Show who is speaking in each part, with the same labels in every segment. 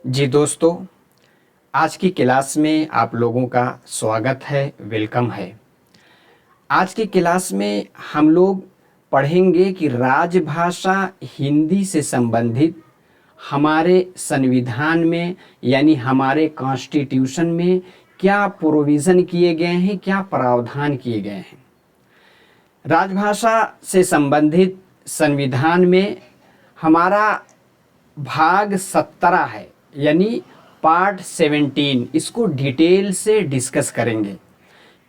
Speaker 1: जी दोस्तों, आज की क्लास में आप लोगों का स्वागत है, वेलकम है। आज की क्लास में हम लोग पढ़ेंगे कि राजभाषा हिंदी से संबंधित हमारे संविधान में यानी हमारे कॉन्स्टिट्यूशन में क्या प्रोविज़न किए गए हैं, क्या प्रावधान किए गए हैं। राजभाषा से संबंधित संविधान में हमारा भाग 17 है, यानी पार्ट 17। इसको डिटेल से डिस्कस करेंगे।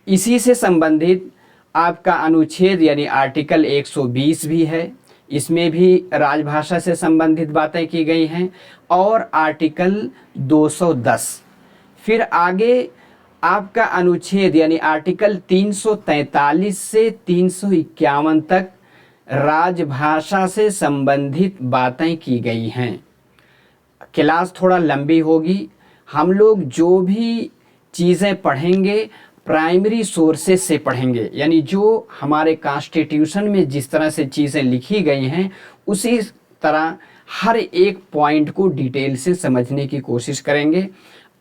Speaker 1: इसी से संबंधित आपका अनुच्छेद यानी आर्टिकल 120 भी है, इसमें भी राजभाषा से संबंधित बातें की गई हैं। और आर्टिकल 210, फिर आगे आपका अनुच्छेद यानी आर्टिकल 343 से 351 तक राजभाषा से संबंधित बातें की गई हैं। क्लास थोड़ा लंबी होगी। हम लोग जो भी चीज़ें पढ़ेंगे प्राइमरी सोर्सेस से पढ़ेंगे, यानी जो हमारे कॉन्स्टिट्यूशन में जिस तरह से चीज़ें लिखी गई हैं उसी तरह हर एक पॉइंट को डिटेल से समझने की कोशिश करेंगे।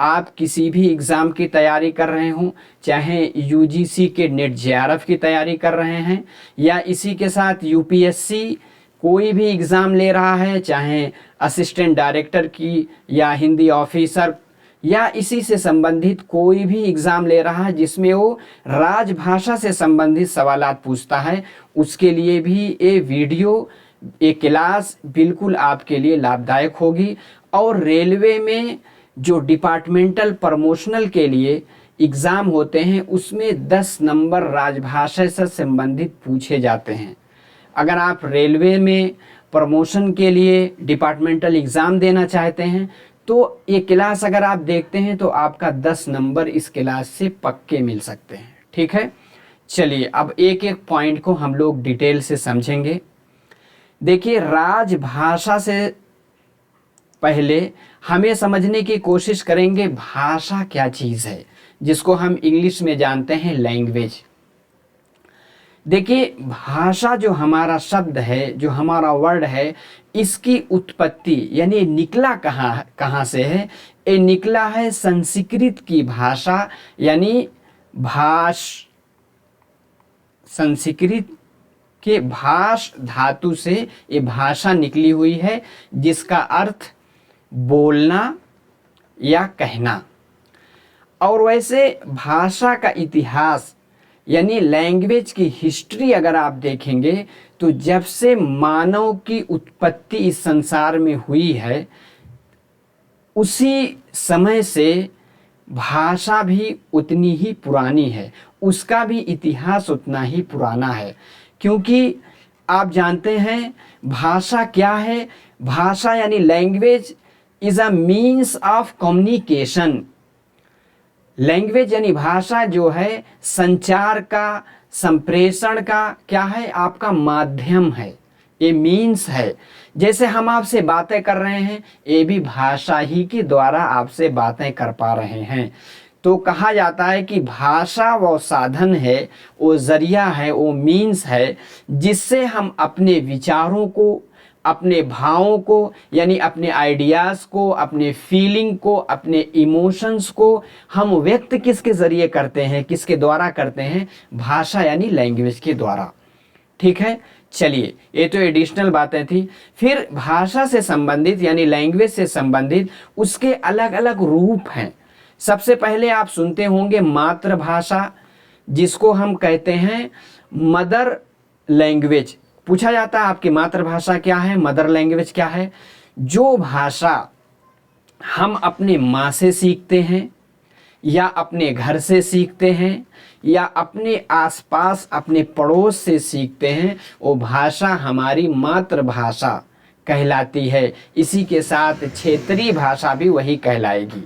Speaker 1: आप किसी भी एग्ज़ाम की तैयारी कर रहे हों, चाहे यूजीसी के नेट जेआरएफ की तैयारी कर रहे हैं या इसी के साथ यूपीएससी कोई भी एग्ज़ाम ले रहा है, चाहे असिस्टेंट डायरेक्टर की या हिंदी ऑफिसर या इसी से संबंधित कोई भी एग्ज़ाम ले रहा है जिसमें वो राजभाषा से संबंधित सवालात पूछता है, उसके लिए भी ये वीडियो, ये क्लास बिल्कुल आपके लिए लाभदायक होगी। और रेलवे में जो डिपार्टमेंटल प्रमोशनल के लिए एग्ज़ाम होते हैं उसमें 10 नंबर राजभाषा से संबंधित पूछे जाते हैं। अगर आप रेलवे में प्रमोशन के लिए डिपार्टमेंटल एग्ज़ाम देना चाहते हैं तो ये क्लास अगर आप देखते हैं तो आपका 10 नंबर इस क्लास से पक्के मिल सकते हैं। ठीक है, चलिए अब एक एक पॉइंट को हम लोग डिटेल से समझेंगे। देखिए, राजभाषा से पहले हमें समझने की कोशिश करेंगे भाषा क्या चीज़ है, जिसको हम इंग्लिश में जानते हैं लैंग्वेज। देखिए, भाषा जो हमारा शब्द है, जो हमारा वर्ड है, इसकी उत्पत्ति यानी निकला कहाँ से है। ये निकला है संस्कृत की भाषा यानी संस्कृत के भाष धातु से ये भाषा निकली हुई है, जिसका अर्थ बोलना या कहना। और वैसे भाषा का इतिहास यानी लैंग्वेज की हिस्ट्री अगर आप देखेंगे तो जब से मानव की उत्पत्ति इस संसार में हुई है उसी समय से भाषा भी उतनी ही पुरानी है, उसका भी इतिहास उतना ही पुराना है। क्योंकि आप जानते हैं भाषा क्या है। भाषा यानी language is a means of communication. Language यानी भाषा जो है संचार का, संप्रेषण का क्या है, आपका माध्यम है, ये मीन्स है। जैसे हम आपसे बातें कर रहे हैं, ये भी भाषा ही के द्वारा आपसे बातें कर पा रहे हैं। तो कहा जाता है कि भाषा वो साधन है, वो जरिया है, वो मीन्स है जिससे हम अपने विचारों को, अपने भावों को यानी अपने आइडियाज़ को, अपने फीलिंग को, अपने इमोशंस को हम व्यक्त किसके ज़रिए करते हैं, किसके द्वारा करते हैं, भाषा यानी लैंग्वेज के द्वारा। ठीक है, चलिए ये तो एडिशनल बातें थी। फिर भाषा से संबंधित यानी लैंग्वेज से संबंधित उसके अलग अलग रूप हैं। सबसे पहले आप सुनते होंगे मातृभाषा, जिसको हम कहते हैं मदर लैंग्वेज। पूछा जाता है आपकी मातृभाषा क्या है, मदर लैंग्वेज क्या है। जो भाषा हम अपने माँ से सीखते हैं या अपने घर से सीखते हैं या अपने आसपास अपने पड़ोस से सीखते हैं, वो भाषा हमारी मातृभाषा कहलाती है। इसी के साथ क्षेत्रीय भाषा भी वही कहलाएगी।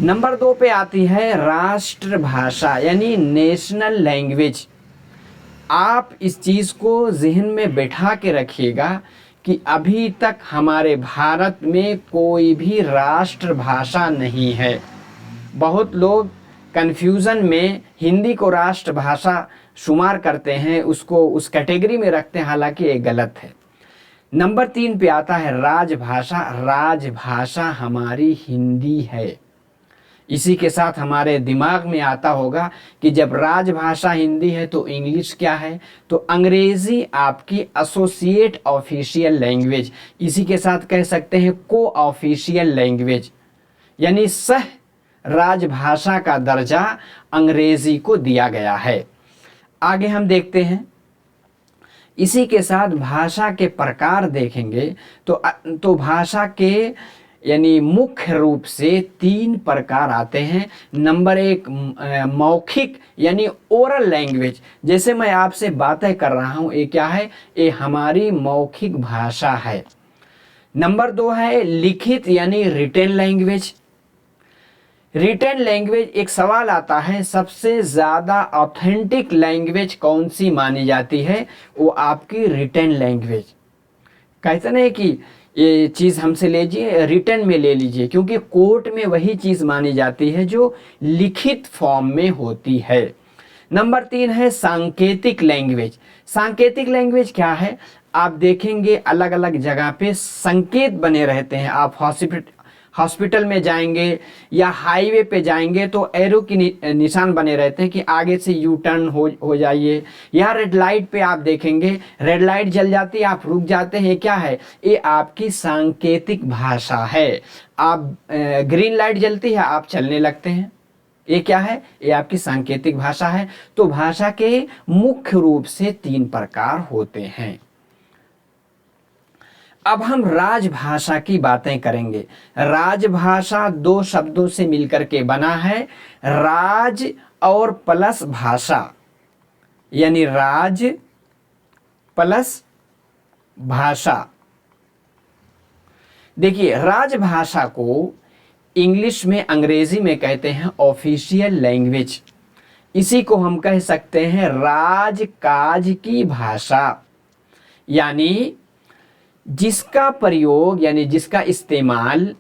Speaker 1: नंबर 2 पे आती है राष्ट्रभाषा यानी नेशनल लैंग्वेज। आप इस चीज़ को जहन में बैठा के रखिएगा कि अभी तक हमारे भारत में कोई भी राष्ट्रभाषा नहीं है। बहुत लोग कन्फ्यूज़न में हिंदी को राष्ट्रभाषा शुमार करते हैं, उसको उस कैटेगरी में रखते हैं, हालांकि ये गलत है। नंबर 3 पे आता है राजभाषा। राजभाषा हमारी हिंदी है। इसी के साथ हमारे दिमाग में आता होगा कि जब राजभाषा हिंदी है तो इंग्लिश क्या है, तो अंग्रेजी आपकी एसोसिएट ऑफिशियल लैंग्वेज, इसी के साथ कह सकते हैं को ऑफिशियल लैंग्वेज, यानी सह राजभाषा का दर्जा अंग्रेजी को दिया गया है। आगे हम देखते हैं, इसी के साथ भाषा के प्रकार देखेंगे तो भाषा के यानी मुख्य रूप से 3 प्रकार आते हैं। नंबर 1 मौखिक यानी ओरल लैंग्वेज, जैसे मैं आपसे बातें कर रहा हूं, ये क्या है, ये हमारी मौखिक भाषा है। नंबर 2 है लिखित यानी रिटेन लैंग्वेज। रिटेन लैंग्वेज, एक सवाल आता है सबसे ज़्यादा ऑथेंटिक लैंग्वेज कौन सी मानी जाती है, वो आपकी रिटेन लैंग्वेज। कहते नहीं कि ये चीज़ हमसे लीजिए, रिटर्न में ले लीजिए, क्योंकि कोर्ट में वही चीज़ मानी जाती है जो लिखित फॉर्म में होती है। नंबर 3 है सांकेतिक लैंग्वेज। सांकेतिक लैंग्वेज क्या है, आप देखेंगे अलग अलग जगह पे संकेत बने रहते हैं। आप हॉस्पिटल में जाएंगे या हाईवे पे जाएंगे तो एरो की निशान बने रहते हैं कि आगे से यू टर्न हो जाइए, या रेड लाइट पे आप देखेंगे रेड लाइट जल जाती है, आप रुक जाते हैं, क्या है, ये आपकी सांकेतिक भाषा है। आप ग्रीन लाइट जलती है, आप चलने लगते हैं, ये क्या है, ये आपकी सांकेतिक भाषा है। तो भाषा के मुख्य रूप से 3 प्रकार होते हैं। अब हम राजभाषा की बातें करेंगे। राजभाषा 2 शब्दों से मिलकर के बना है, राज और प्लस भाषा, यानी राज प्लस भाषा। देखिए, राजभाषा को इंग्लिश में, अंग्रेजी में कहते हैं ऑफिशियल लैंग्वेज। इसी को हम कह सकते हैं राजकाज की भाषा, यानी जिसका प्रयोग यानी जिसका इस्तेमाल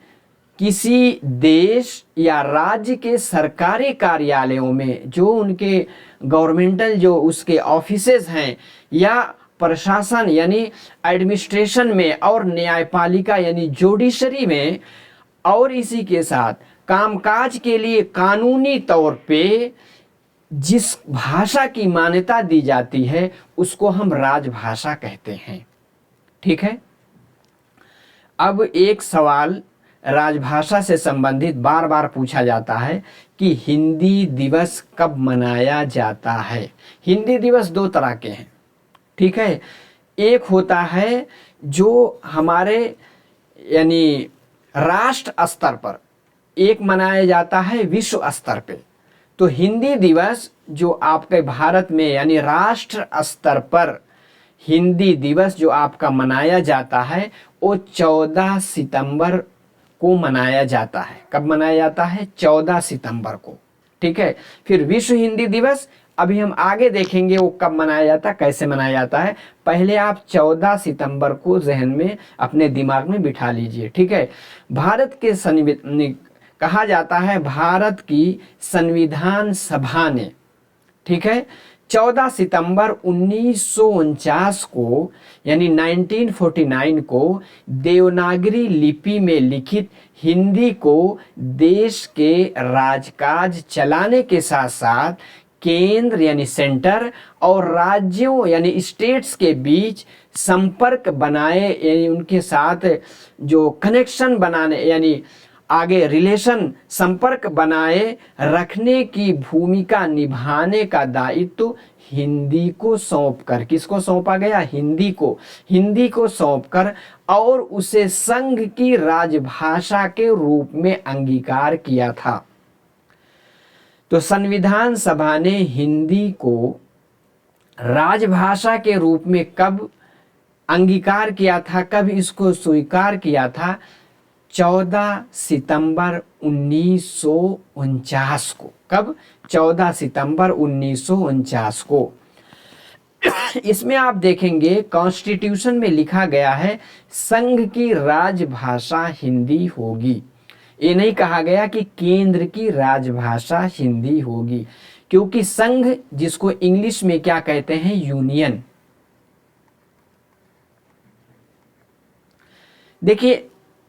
Speaker 1: किसी देश या राज्य के सरकारी कार्यालयों में, जो उनके गवर्नमेंटल जो उसके ऑफिसेज हैं, या प्रशासन यानी एडमिनिस्ट्रेशन में, और न्यायपालिका यानी जुडिशरी में, और इसी के साथ कामकाज के लिए कानूनी तौर पे जिस भाषा की मान्यता दी जाती है उसको हम राजभाषा कहते हैं। ठीक है। अब एक सवाल राजभाषा से संबंधित बार बार पूछा जाता है कि हिंदी दिवस कब मनाया जाता है। हिंदी दिवस 2 तरह के हैं। ठीक है, एक होता है जो हमारे यानी राष्ट्र स्तर पर, एक मनाया जाता है विश्व स्तर पे। तो हिंदी दिवस जो आपके भारत में यानी राष्ट्र स्तर पर हिंदी दिवस जो आपका मनाया जाता है वो 14 सितंबर को मनाया जाता है। कब मनाया जाता है? 14 सितंबर को। ठीक है। फिर विश्व हिंदी दिवस अभी हम आगे देखेंगे वो कब मनाया जाता है, कैसे मनाया जाता है। पहले आप 14 सितंबर को जहन में अपने दिमाग में बिठा लीजिए। ठीक है। भारत के कहा जाता है भारत की संविधान सभा ने, ठीक है, 14 सितंबर 1949 को यानी 1949 को देवनागरी लिपि में लिखित हिंदी को देश के राजकाज चलाने के साथ साथ केंद्र यानी सेंटर और राज्यों यानी स्टेट्स के बीच संपर्क बनाए, यानी उनके साथ जो कनेक्शन बनाने यानी आगे रिलेशन संपर्क बनाए रखने की भूमिका निभाने का दायित्व हिंदी को सौंपकर, किसको सौंपा गया? हिंदी को सौंपकर और उसे संघ की राजभाषा के रूप में अंगीकार किया था। तो संविधान सभा ने हिंदी को राजभाषा के रूप में कब अंगीकार किया था, कब इसको स्वीकार किया था? 14 सितंबर 1949 को। कब? 14 सितंबर 1949 को। इसमें आप देखेंगे कॉन्स्टिट्यूशन में लिखा गया है संघ की राजभाषा हिंदी होगी। ये नहीं कहा गया कि केंद्र की राजभाषा हिंदी होगी, क्योंकि संघ जिसको इंग्लिश में क्या कहते हैं? यूनियन। देखिए,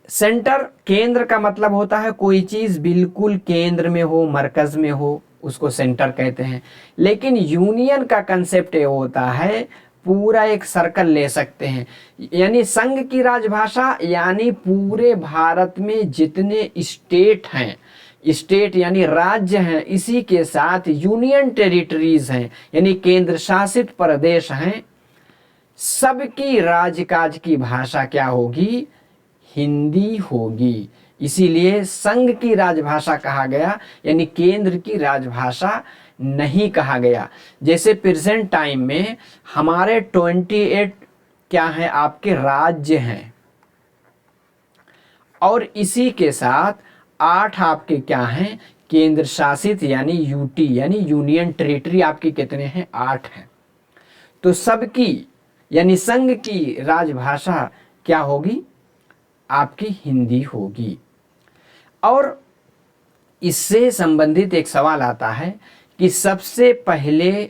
Speaker 1: सेंटर केंद्र का मतलब होता है कोई चीज बिल्कुल केंद्र में हो, मरकज में हो, उसको सेंटर कहते हैं। लेकिन यूनियन का कंसेप्ट ये होता है पूरा एक सर्कल ले सकते हैं, यानी संघ की राजभाषा यानी पूरे भारत में जितने स्टेट हैं, स्टेट यानी राज्य हैं, इसी के साथ यूनियन टेरिटरीज हैं यानी केंद्र शासित प्रदेश हैं, सबकी राजकाज की भाषा क्या होगी? हिंदी होगी। इसीलिए संघ की राजभाषा कहा गया, यानी केंद्र की राजभाषा नहीं कहा गया। जैसे प्रेजेंट टाइम में हमारे 28 क्या है आपके राज्य हैं, और इसी के साथ 8 आपके क्या हैं? केंद्र शासित यानी यूटी यानी यूनियन टेरिटरी आपकी कितने हैं? 8 हैं। तो सबकी यानी संघ की राजभाषा क्या होगी? आपकी हिंदी होगी। और इससे संबंधित एक सवाल आता है कि सबसे पहले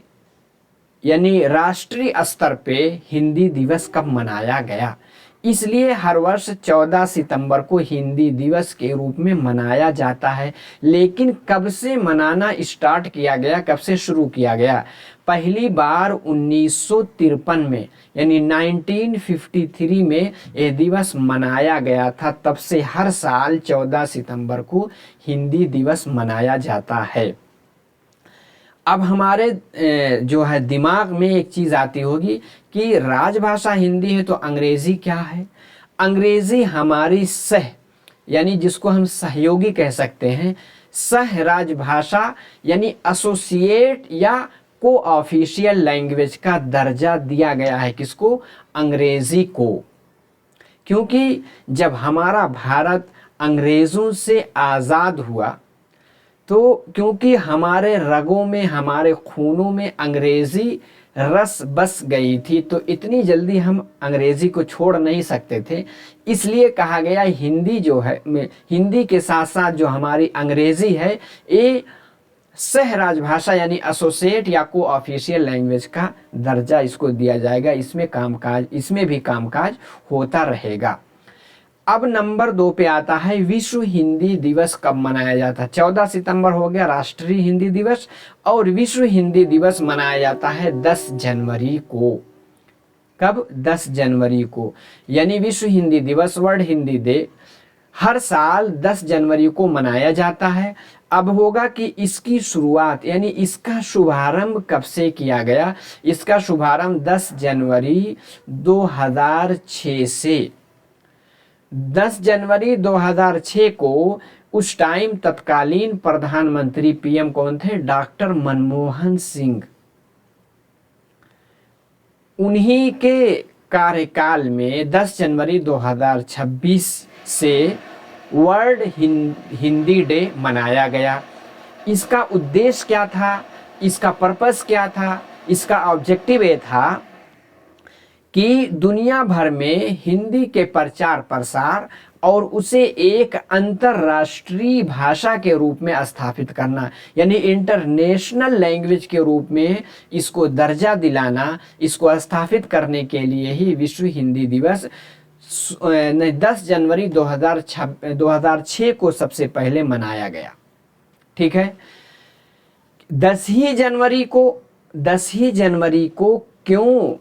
Speaker 1: यानी राष्ट्रीय स्तर पे हिंदी दिवस कब मनाया गया? इसलिए हर वर्ष 14 सितंबर को हिंदी दिवस के रूप में मनाया जाता है। लेकिन कब से मनाना स्टार्ट किया गया, कब से शुरू किया गया? पहली बार 1953 में यानी 1953 में यह दिवस मनाया गया था। तब से हर साल 14 सितंबर को हिंदी दिवस मनाया जाता है। अब हमारे जो है दिमाग में एक चीज़ आती होगी कि राजभाषा हिंदी है तो अंग्रेज़ी क्या है? अंग्रेज़ी हमारी सह यानी जिसको हम सहयोगी कह सकते हैं, सह राजभाषा यानी एसोसिएट या को ऑफिशियल लैंग्वेज का दर्जा दिया गया है। किसको? अंग्रेज़ी को। क्योंकि जब हमारा भारत अंग्रेज़ों से आज़ाद हुआ तो क्योंकि हमारे रगों में, हमारे खूनों में अंग्रेज़ी रस बस गई थी, तो इतनी जल्दी हम अंग्रेज़ी को छोड़ नहीं सकते थे। इसलिए कहा गया हिंदी जो है, हिंदी के साथ साथ जो हमारी अंग्रेज़ी है, ये सह राजभाषा यानी एसोसिएट या को ऑफिशियल लैंग्वेज का दर्जा इसको दिया जाएगा। इसमें भी कामकाज होता रहेगा। अब नंबर 2 पे आता है विश्व हिंदी दिवस कब मनाया जाता है? 14 सितंबर हो गया राष्ट्रीय हिंदी दिवस, और विश्व हिंदी दिवस मनाया जाता है 10 जनवरी को। कब? 10 जनवरी को। यानी विश्व हिंदी दिवस, वर्ल्ड हिंदी डे, हर साल 10 जनवरी को मनाया जाता है। अब होगा कि इसकी शुरुआत यानी इसका शुभारंभ कब से किया गया? इसका शुभारंभ 10 जनवरी 2006 से। 10 जनवरी 2006 को उस टाइम तत्कालीन प्रधानमंत्री पीएम कौन थे? डॉक्टर मनमोहन सिंह। उन्हीं के कार्यकाल में 10 जनवरी 2026 से वर्ल्ड हिंदी डे मनाया गया। इसका उद्देश्य क्या था? इसका पर्पस क्या था? इसका ऑब्जेक्टिव ये था कि दुनिया भर में हिंदी के प्रचार प्रसार और उसे एक अंतर्राष्ट्रीय भाषा के रूप में स्थापित करना, यानी इंटरनेशनल लैंग्वेज के रूप में इसको दर्जा दिलाना, इसको स्थापित करने के लिए ही विश्व हिंदी दिवस 10 जनवरी 2006 को सबसे पहले मनाया गया। ठीक है। 10 ही जनवरी को क्यों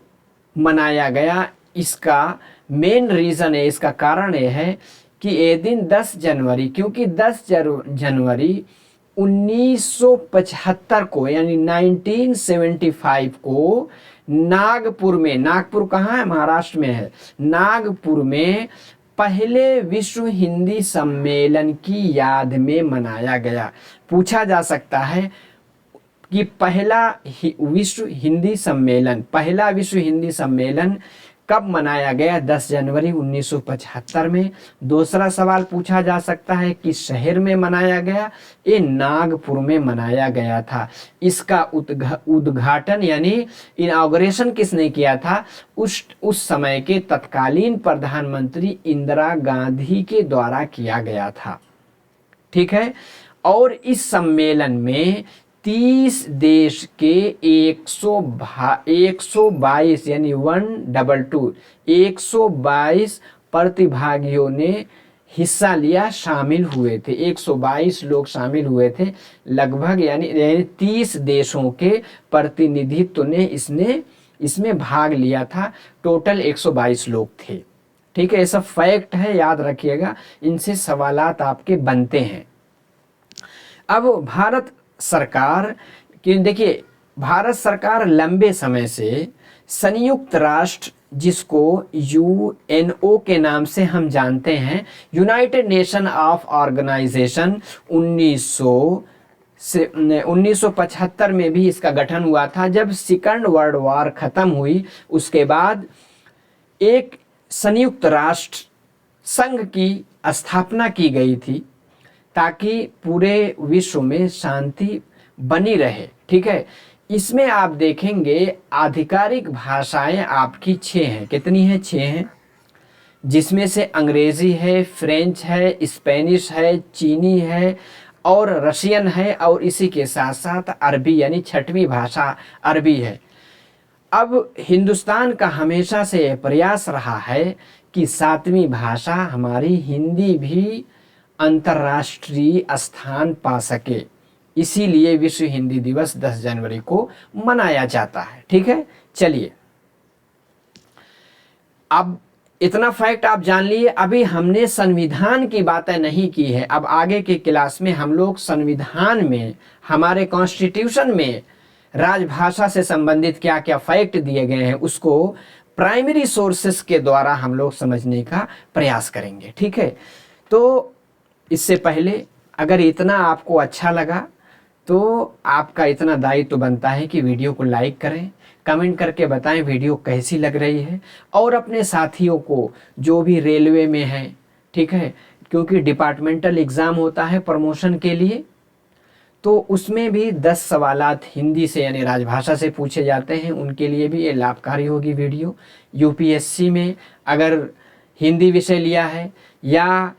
Speaker 1: मनाया गया? इसका मेन रीज़न है, इसका कारण यह है कि ये दिन 10 जनवरी, क्योंकि 10 जनवरी 1975 को यानी 1975 को नागपुर में, नागपुर कहाँ है? महाराष्ट्र में है। नागपुर में पहले विश्व हिंदी सम्मेलन की याद में मनाया गया। पूछा जा सकता है कि पहला विश्व हिंदी सम्मेलन कब मनाया गया? 10 जनवरी 1975 में। दूसरा सवाल पूछा जा सकता है कि शहर में मनाया गया? ये नागपुर में मनाया गया था। इसका उद्घाटन यानी इनॉग्रेशन किसने किया था? उस समय के तत्कालीन प्रधानमंत्री इंदिरा गांधी के द्वारा किया गया था। ठीक है। और इस सम्मेलन में 30 देश के 122 यानी 122 प्रतिभागियों ने हिस्सा लिया, शामिल हुए थे। 122 लोग शामिल हुए थे लगभग, यानी 30 देशों के प्रतिनिधित्व ने इसमें भाग लिया था। टोटल 122 लोग थे। ठीक है, ये सब फैक्ट है, याद रखिएगा, इनसे सवालात आपके बनते हैं। अब भारत सरकार की देखिए, भारत सरकार लंबे समय से संयुक्त राष्ट्र, जिसको यूएनओ के नाम से हम जानते हैं, यूनाइटेड नेशन ऑफ ऑर्गेनाइजेशन, 1975 में भी इसका गठन हुआ था। जब सेकंड वर्ल्ड वॉर खत्म हुई, उसके बाद एक संयुक्त राष्ट्र संघ की स्थापना की गई थी ताकि पूरे विश्व में शांति बनी रहे। ठीक है, इसमें आप देखेंगे आधिकारिक भाषाएं आपकी 6 हैं। कितनी हैं? 6 हैं, जिसमें से अंग्रेजी है, फ्रेंच है, स्पेनिश है, चीनी है और रशियन है, और इसी के साथ साथ अरबी, यानी 6वीं भाषा अरबी है। अब हिंदुस्तान का हमेशा से यह प्रयास रहा है कि 7वीं भाषा हमारी हिंदी भी अंतर्राष्ट्रीय स्थान पा सके, इसीलिए विश्व हिंदी दिवस 10 जनवरी को मनाया जाता है। ठीक है, चलिए, अब इतना फैक्ट आप जान लिए। अभी हमने संविधान की बातें नहीं की है। अब आगे के क्लास में हम लोग संविधान में, हमारे कॉन्स्टिट्यूशन में राजभाषा से संबंधित क्या क्या फैक्ट दिए गए हैं, उसको प्राइमरी सोर्सेस के द्वारा हम लोग समझने का प्रयास करेंगे। ठीक है, तो इससे पहले अगर इतना आपको अच्छा लगा तो आपका इतना दायित्व बनता है कि वीडियो को लाइक करें, कमेंट करके बताएं वीडियो कैसी लग रही है, और अपने साथियों को जो भी रेलवे में है, ठीक है, क्योंकि डिपार्टमेंटल एग्ज़ाम होता है प्रमोशन के लिए, तो उसमें भी 10 सवालात हिंदी से यानी राजभाषा से पूछे जाते हैं, उनके लिए भी ये लाभकारी होगी वीडियो। यूपीएससी में अगर हिंदी विषय लिया है या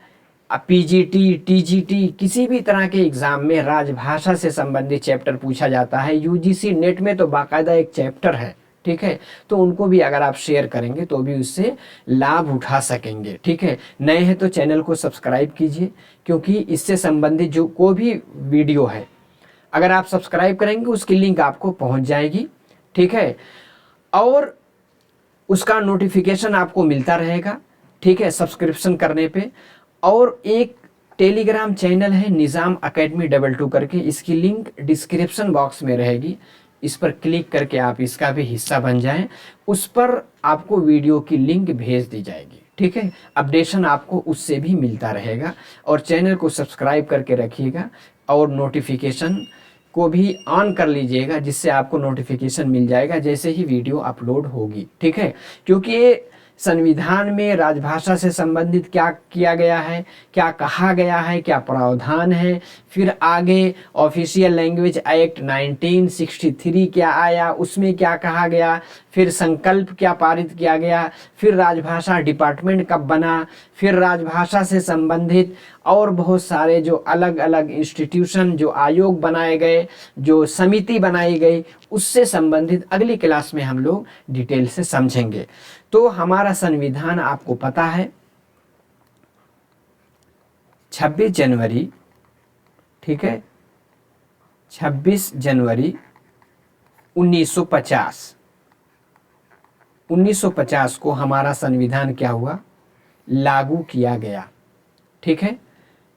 Speaker 1: पीजीटी, टीजीटी, किसी भी तरह के एग्ज़ाम में राजभाषा से संबंधित चैप्टर पूछा जाता है। यूजीसी नेट में तो बाकायदा एक चैप्टर है। ठीक है, तो उनको भी अगर आप शेयर करेंगे तो भी उससे लाभ उठा सकेंगे। ठीक है, नए हैं तो चैनल को सब्सक्राइब कीजिए, क्योंकि इससे संबंधित जो कोई भी वीडियो है, अगर आप सब्सक्राइब करेंगे उसकी लिंक आपको पहुंच जाएगी। ठीक है, और उसका नोटिफिकेशन आपको मिलता रहेगा। ठीक है, सब्सक्रिप्शन करने पे। और एक टेलीग्राम चैनल है निज़ाम अकेडमी 22 करके, इसकी लिंक डिस्क्रिप्शन बॉक्स में रहेगी। इस पर क्लिक करके आप इसका भी हिस्सा बन जाएं। उस पर आपको वीडियो की लिंक भेज दी जाएगी। ठीक है, अपडेशन आपको उससे भी मिलता रहेगा। और चैनल को सब्सक्राइब करके रखिएगा और नोटिफिकेशन को भी ऑन कर लीजिएगा, जिससे आपको नोटिफिकेशन मिल जाएगा जैसे ही वीडियो अपलोड होगी। ठीक है, क्योंकि ये संविधान में राजभाषा से संबंधित क्या किया गया है, क्या कहा गया है, क्या प्रावधान है, फिर आगे ऑफिशियल लैंग्वेज एक्ट 1963 क्या आया, उसमें क्या कहा गया, फिर संकल्प क्या पारित किया गया, फिर राजभाषा डिपार्टमेंट कब बना, फिर राजभाषा से संबंधित और बहुत सारे जो अलग अलग इंस्टीट्यूशन, जो आयोग बनाए गए, जो समिति बनाई गई, उससे संबंधित अगली क्लास में हम लोग डिटेल से समझेंगे। तो हमारा संविधान आपको पता है 26 जनवरी, ठीक है, 26 जनवरी 1950 को हमारा संविधान क्या हुआ, लागू किया गया। ठीक है,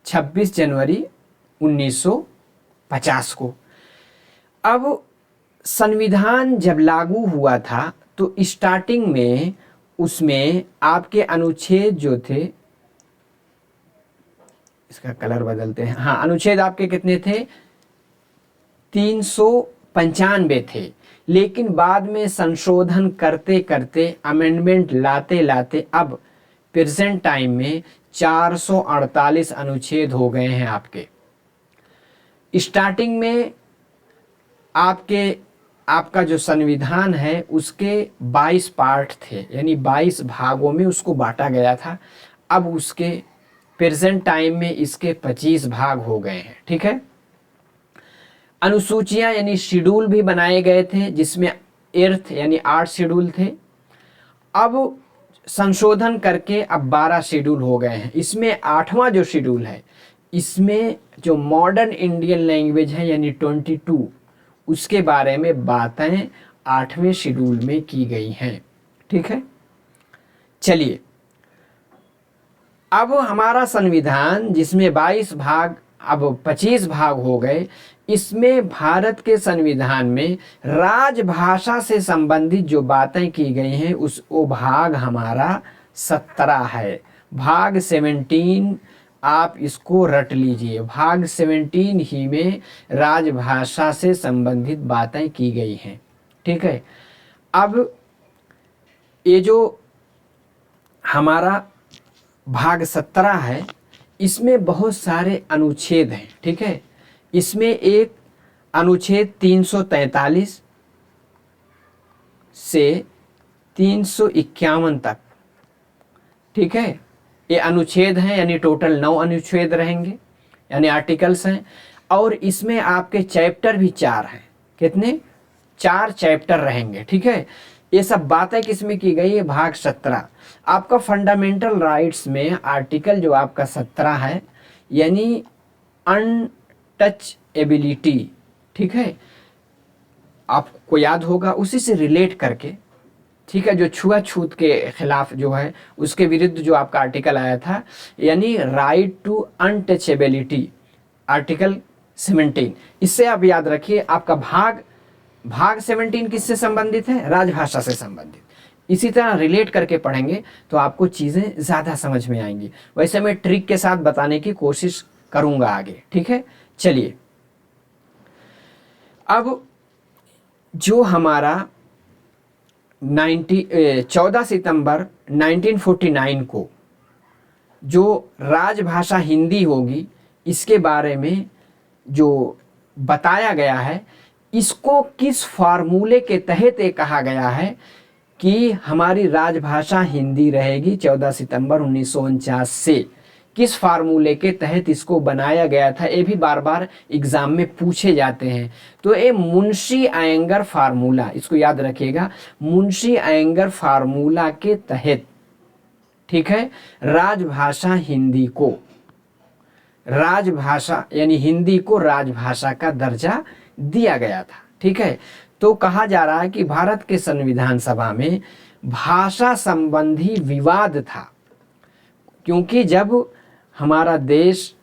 Speaker 1: 26 जनवरी 1950 को। अब संविधान जब लागू हुआ था तो स्टार्टिंग में उसमें आपके अनुच्छेद जो थे, इसका कलर बदलते हैं, हाँ, अनुच्छेद आपके कितने थे, 395 थे। लेकिन बाद में संशोधन करते करते, अमेंडमेंट लाते लाते अब प्रेजेंट टाइम में 448 अनुच्छेद हो गए हैं आपके। स्टार्टिंग में आपका जो संविधान है उसके 22 पार्ट थे, यानी 22 भागों में उसको बांटा गया था। अब उसके प्रेजेंट टाइम में इसके 25 भाग हो गए हैं। ठीक है, अनुसूचियां यानी शेड्यूल भी बनाए गए थे, जिसमें 8th यानी 8 शेड्यूल थे। अब संशोधन करके अब 12 शेड्यूल हो गए हैं। इसमें 8वां जो शेड्यूल है, इसमें जो मॉडर्न इंडियन लैंग्वेज है यानी 22, उसके बारे में बातें 8वें शेड्यूल में की गई हैं। ठीक है, चलिए अब हमारा संविधान जिसमें 22 भाग अब 25 भाग हो गए, इसमें भारत के संविधान में राजभाषा से संबंधित जो बातें की गई हैं वो भाग हमारा 17 है। भाग 17 आप इसको रट लीजिए। भाग 17 ही में राजभाषा से संबंधित बातें की गई हैं। ठीक है, अब ये जो हमारा भाग 17 है, इसमें बहुत सारे अनुच्छेद हैं। ठीक है, इसमें एक अनुच्छेद 343 से 351 तक, ठीक है, ये अनुच्छेद हैं, यानी टोटल 9 अनुच्छेद रहेंगे, यानी आर्टिकल्स हैं। और इसमें आपके चैप्टर भी 4 हैं। कितने? 4 चैप्टर रहेंगे। ठीक है, ये सब बातें किसमें की गई है? भाग 17। आपका फंडामेंटल राइट्स में आर्टिकल जो आपका 17 है, यानी अनटचएबिलिटी, ठीक है, आपको याद होगा, उसी से रिलेट करके, ठीक है, जो छुआछूत के खिलाफ जो है उसके विरुद्ध जो आपका आर्टिकल आया था, यानी राइट टू अनटचेबिलिटी, आर्टिकल 17। इससे आप याद रखिए, आपका भाग 17 किससे संबंधित है? राजभाषा से संबंधित। इसी तरह रिलेट करके पढ़ेंगे तो आपको चीज़ें ज़्यादा समझ में आएंगी। वैसे मैं ट्रिक के साथ बताने की कोशिश करूंगा आगे। ठीक है, चलिए अब जो हमारा 14 सितंबर 1949 को जो राजभाषा हिंदी होगी, इसके बारे में जो बताया गया है, इसको किस फार्मूले के तहत ये कहा गया है कि हमारी राजभाषा हिंदी रहेगी 14 सितंबर 1949 से, किस फार्मूले के तहत इसको बनाया गया था, ये भी बार बार एग्जाम में पूछे जाते हैं। तो ये मुंशी आयंगर फार्मूला, इसको याद रखिएगा, मुंशी आयंगर फार्मूला के तहत, ठीक है, राजभाषा हिंदी को, राजभाषा यानी हिंदी को राजभाषा का दर्जा दिया गया था। ठीक है, तो कहा जा रहा है कि भारत के संविधान सभा में भाषा संबंधी विवाद था, क्योंकि जब हमारा देश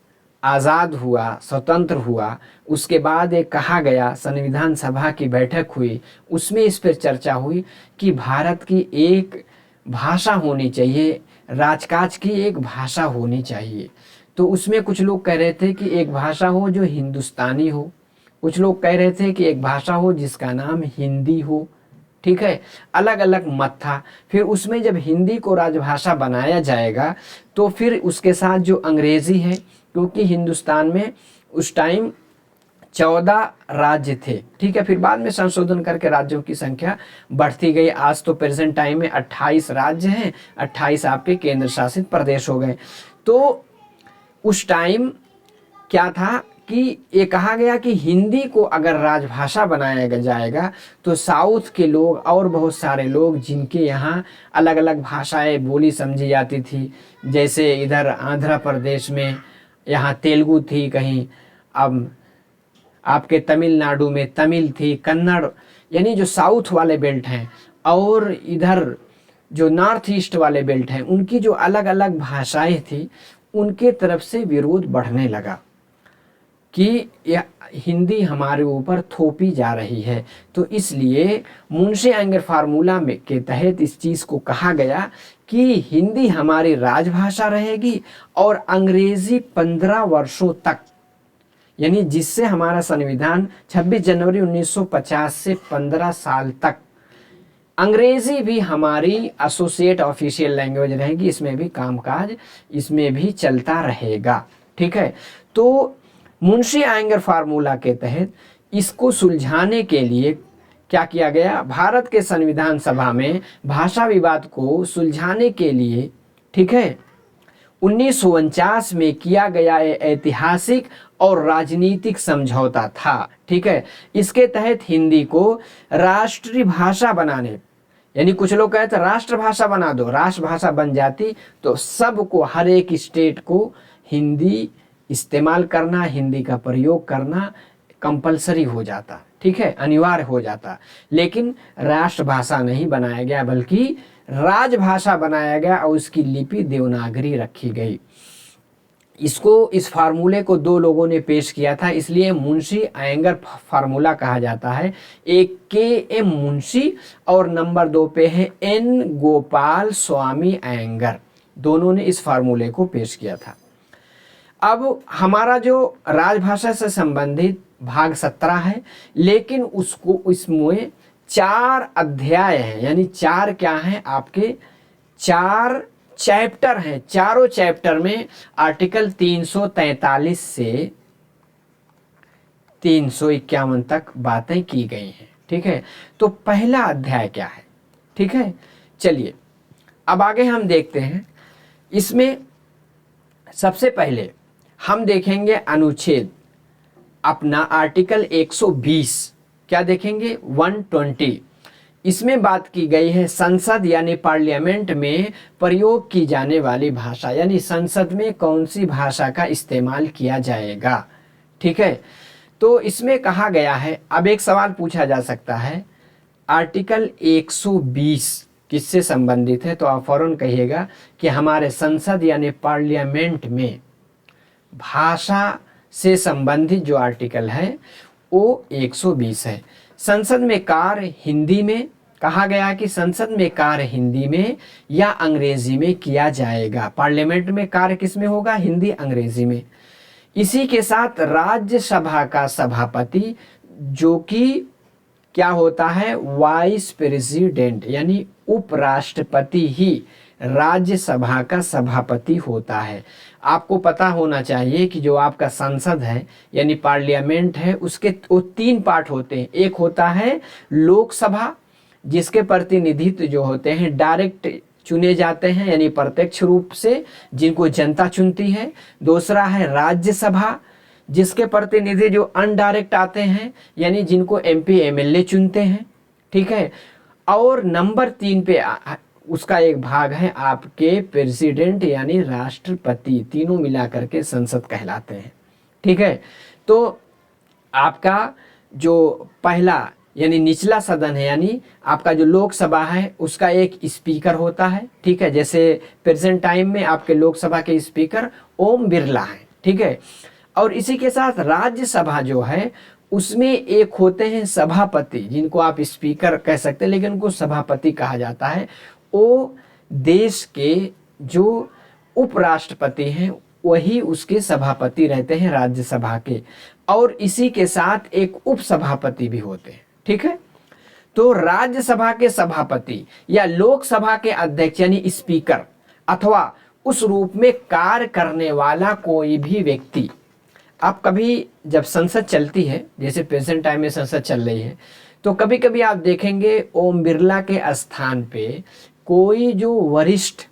Speaker 1: आज़ाद हुआ, स्वतंत्र हुआ, उसके बाद एक कहा गया, संविधान सभा की बैठक हुई, उसमें इस पर चर्चा हुई कि भारत की एक भाषा होनी चाहिए, राजकाज की एक भाषा होनी चाहिए। तो उसमें कुछ लोग कह रहे थे कि एक भाषा हो जो हिंदुस्तानी हो, कुछ लोग कह रहे थे कि एक भाषा हो जिसका नाम हिंदी हो। ठीक है, अलग अलग मत था। फिर उसमें जब हिंदी को राजभाषा बनाया जाएगा तो फिर उसके साथ जो अंग्रेज़ी है, क्योंकि हिंदुस्तान में उस टाइम 14 राज्य थे। ठीक है, फिर बाद में संशोधन करके राज्यों की संख्या बढ़ती गई। आज तो प्रेजेंट टाइम में 28 राज्य हैं, 28 आपके केंद्र शासित प्रदेश हो गए। तो उस टाइम क्या था कि ये कहा गया कि हिंदी को अगर राजभाषा बनाया जाएगा तो साउथ के लोग और बहुत सारे लोग जिनके यहाँ अलग अलग भाषाएं बोली समझी जाती थी, जैसे इधर आंध्र प्रदेश में यहाँ तेलुगु थी, कहीं अब आपके तमिलनाडु में तमिल थी, कन्नड़, यानी जो साउथ वाले बेल्ट हैं, और इधर जो नॉर्थ ईस्ट वाले बेल्ट हैं, उनकी जो अलग अलग भाषाएं थी, उनके तरफ से विरोध बढ़ने लगा कि यह हिंदी हमारे ऊपर थोपी जा रही है। तो इसलिए मुंशी आयंगर फार्मूला में के तहत इस चीज़ को कहा गया कि हिंदी हमारी राजभाषा रहेगी, और अंग्रेज़ी 15 वर्षों तक, यानी जिससे हमारा संविधान 26 जनवरी 1950 से 15 साल तक अंग्रेज़ी भी हमारी एसोसिएट ऑफिशियल लैंग्वेज रहेगी, इसमें भी कामकाज इसमें भी चलता रहेगा। ठीक है, तो मुंशी आयंगर फार्मूला के तहत इसको सुलझाने के लिए क्या किया गया, भारत के संविधान सभा में भाषा विवाद को सुलझाने के लिए, ठीक है, 1949 में किया गया ऐतिहासिक और राजनीतिक समझौता था। ठीक है, इसके तहत हिंदी को राष्ट्रीय भाषा बनाने, यानी कुछ लोग कहते हैं राष्ट्रभाषा बना दो, राष्ट्रभाषा बन जाती तो सबको, हर एक स्टेट को हिंदी इस्तेमाल करना, हिंदी का प्रयोग करना कंपलसरी हो जाता, ठीक है, अनिवार्य हो जाता। लेकिन राष्ट्रभाषा नहीं बनाया गया बल्कि राजभाषा बनाया गया और उसकी लिपि देवनागरी रखी गई। इस फार्मूले को दो लोगों ने पेश किया था, इसलिए मुंशी अयंगर फार्मूला कहा जाता है। एक के एम मुंशी और नंबर 2 पे है एन गोपाल स्वामी अयंगर, दोनों ने इस फार्मूले को पेश किया था। अब हमारा जो राजभाषा से संबंधित भाग 17 है, लेकिन उसको इसमें 4 अध्याय हैं, यानी 4 क्या हैं आपके, 4 चैप्टर हैं। चारों चैप्टर में आर्टिकल 343 से 351 तक बातें की गई हैं, ठीक है। तो पहला अध्याय क्या है, ठीक है, चलिए अब आगे हम देखते हैं। इसमें सबसे पहले हम देखेंगे अनुच्छेद अपना आर्टिकल 120, क्या देखेंगे 120। इसमें बात की गई है संसद यानी पार्लियामेंट में प्रयोग की जाने वाली भाषा, यानी संसद में कौन सी भाषा का इस्तेमाल किया जाएगा, ठीक है। तो इसमें कहा गया है, अब एक सवाल पूछा जा सकता है आर्टिकल 120 किससे संबंधित है, तो आप फौरन कहिएगा कि हमारे संसद यानी पार्लियामेंट में भाषा से संबंधित जो आर्टिकल है वो 120 है। संसद में कार्य हिंदी में, कहा गया कि संसद में कार्य हिंदी में या अंग्रेजी में किया जाएगा। पार्लियामेंट में कार्य किस में होगा, हिंदी अंग्रेजी में। इसी के साथ राज्यसभा का सभापति जो कि क्या होता है, वाइस प्रेसिडेंट यानी उपराष्ट्रपति ही राज्यसभा का सभापति होता है। आपको पता होना चाहिए कि जो आपका संसद है यानी पार्लियामेंट है, उसके वो 3 पार्ट होते हैं। एक होता है लोकसभा जिसके प्रतिनिधित्व जो होते हैं डायरेक्ट चुने जाते हैं यानी प्रत्यक्ष रूप से, जिनको जनता चुनती है। दूसरा है राज्यसभा जिसके प्रतिनिधि जो अनडायरेक्ट आते हैं यानी जिनको एमपी एमएलए चुनते हैं, ठीक है। और नंबर 3 पे उसका एक भाग है आपके प्रेसिडेंट यानी राष्ट्रपति, तीनों मिलाकर के संसद कहलाते हैं, ठीक है। तो आपका जो पहला यानी निचला सदन है यानी आपका जो लोकसभा है उसका एक स्पीकर होता है, ठीक है। जैसे प्रेजेंट टाइम में आपके लोकसभा के स्पीकर ओम बिरला हैं, ठीक है। और इसी के साथ राज्यसभा जो है उसमें एक होते हैं सभापति, जिनको आप स्पीकर कह सकते हैं लेकिन उनको सभापति कहा जाता है। वो देश के जो उपराष्ट्रपति हैं वही उसके सभापति रहते हैं राज्यसभा के। और इसी के साथ एक उपसभापति भी होते हैं, ठीक है। तो राज्यसभा के सभापति या लोकसभा के अध्यक्ष यानी स्पीकर अथवा उस रूप में कार्य करने वाला कोई भी व्यक्ति, आप कभी जब संसद चलती है, जैसे प्रेजेंट टाइम में संसद चल रही है, तो कभी कभी आप देखेंगे ओम बिरला के स्थान पे कोई जो वरिष्ठ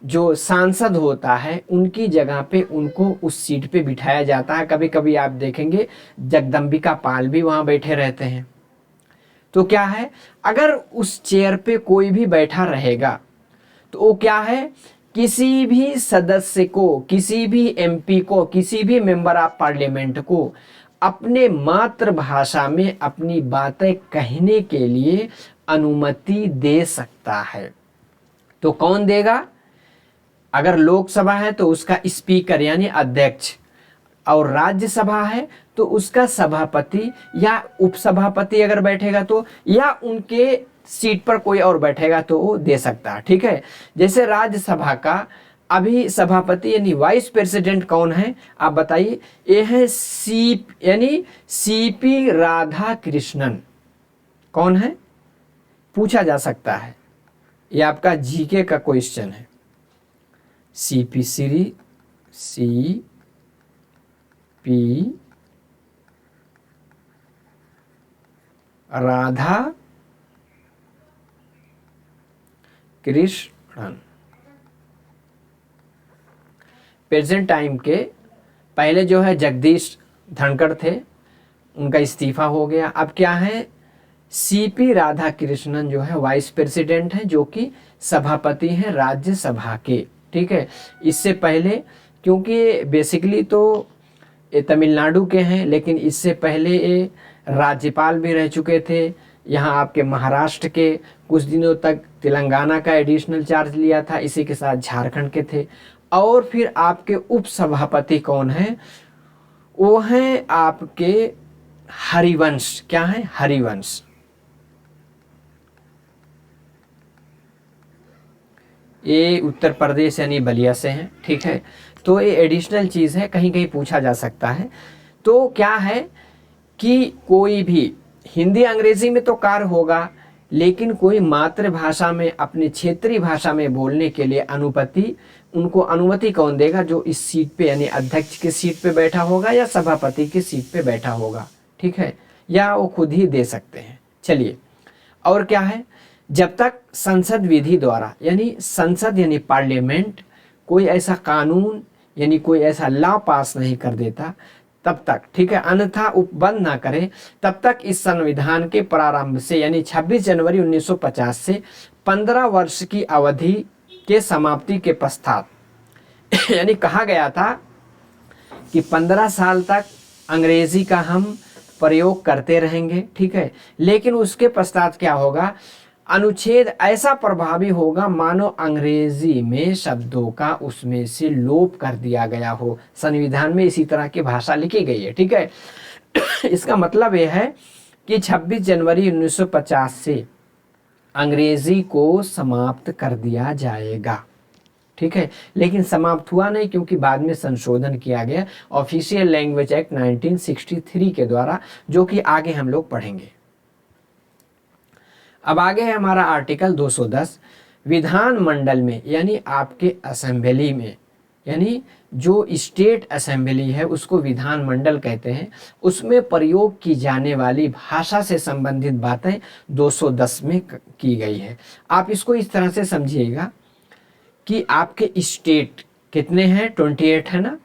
Speaker 1: जो सांसद होता है उनकी जगह पे उनको उस सीट पे बिठाया जाता है। कभी कभी आप देखेंगे जगदम्बिका पाल भी वहाँ बैठे रहते हैं। तो क्या है, अगर उस चेयर पे कोई भी बैठा रहेगा तो वो क्या है, किसी भी सदस्य को, किसी भी एमपी को, किसी भी मेंबर ऑफ पार्लियामेंट को अपने मातृभाषा में अपनी बातें कहने के लिए अनुमति दे सकता है। तो कौन देगा, अगर लोकसभा है तो उसका स्पीकर यानी अध्यक्ष, और राज्यसभा है तो उसका सभापति या उपसभापति अगर बैठेगा तो, या उनके सीट पर कोई और बैठेगा तो वो दे सकता है, ठीक है। जैसे राज्यसभा का अभी सभापति यानी वाइस प्रेसिडेंट कौन है आप बताइए, ये है यानी सीपी राधा कृष्णन। कौन है, पूछा जा सकता है, ये आपका जीके का क्वेश्चन है। CP Shri C P Radha Krishnan. Present time के पहले जो है जगदीश धनखड़ थे, उनका इस्तीफा हो गया। अब क्या है, सीपी राधाकृष्णन जो है वाइस प्रेसिडेंट हैं, जो कि सभापति हैं राज्यसभा के। ठीक है, इससे पहले, क्योंकि बेसिकली तो ये तमिलनाडु के हैं, लेकिन इससे पहले ये राज्यपाल भी रह चुके थे। यहाँ आपके महाराष्ट्र के, कुछ दिनों तक तेलंगाना का एडिशनल चार्ज लिया था, इसी के साथ झारखंड के थे। और फिर आपके उपसभापति कौन हैं? वो हैं आपके हरिवंश। क्या है? हरिवंश। ये उत्तर प्रदेश यानी बलिया से हैं। ठीक है, तो ये एडिशनल चीज़ है, कहीं कहीं पूछा जा सकता है। तो क्या है कि कोई भी हिंदी अंग्रेजी में तो कार्य होगा, लेकिन कोई मातृभाषा में, अपनी क्षेत्रीय भाषा में बोलने के लिए उनको अनुमति कौन देगा? जो इस सीट पे यानी अध्यक्ष की सीट पे बैठा होगा या सभापति की सीट पे बैठा होगा। ठीक है, या वो खुद ही दे सकते हैं। चलिए, और क्या है? जब तक संसद विधि द्वारा, यानी संसद यानी पार्लियामेंट, कोई ऐसा कानून यानी कोई ऐसा लॉ पास नहीं कर देता तब तक, ठीक है, अन्यथा बंद ना करे, तब तक इस संविधान के प्रारंभ से यानी 26 जनवरी 1950 से 15 वर्ष की अवधि के समाप्ति के पश्चात यानी कहा गया था कि 15 साल तक अंग्रेजी का हम प्रयोग करते रहेंगे। ठीक है, लेकिन उसके पश्चात क्या होगा? अनुच्छेद ऐसा प्रभावी होगा मानो अंग्रेजी में शब्दों का उसमें से लोप कर दिया गया हो। संविधान में इसी तरह की भाषा लिखी गई है। ठीक है, इसका मतलब यह है कि 26 जनवरी 1950 से अंग्रेजी को समाप्त कर दिया जाएगा। ठीक है, लेकिन समाप्त हुआ नहीं, क्योंकि बाद में संशोधन किया गया ऑफिशियल लैंग्वेज एक्ट 1963 के द्वारा, जो कि आगे हम लोग पढ़ेंगे। अब आगे है हमारा आर्टिकल 210। विधानमंडल में यानी आपके असेंबली में, यानी जो स्टेट असेंबली है उसको विधानमंडल कहते हैं, उसमें प्रयोग की जाने वाली भाषा से संबंधित बातें 210 में की गई है। आप इसको इस तरह से समझिएगा कि आपके स्टेट कितने हैं? 28 है ना।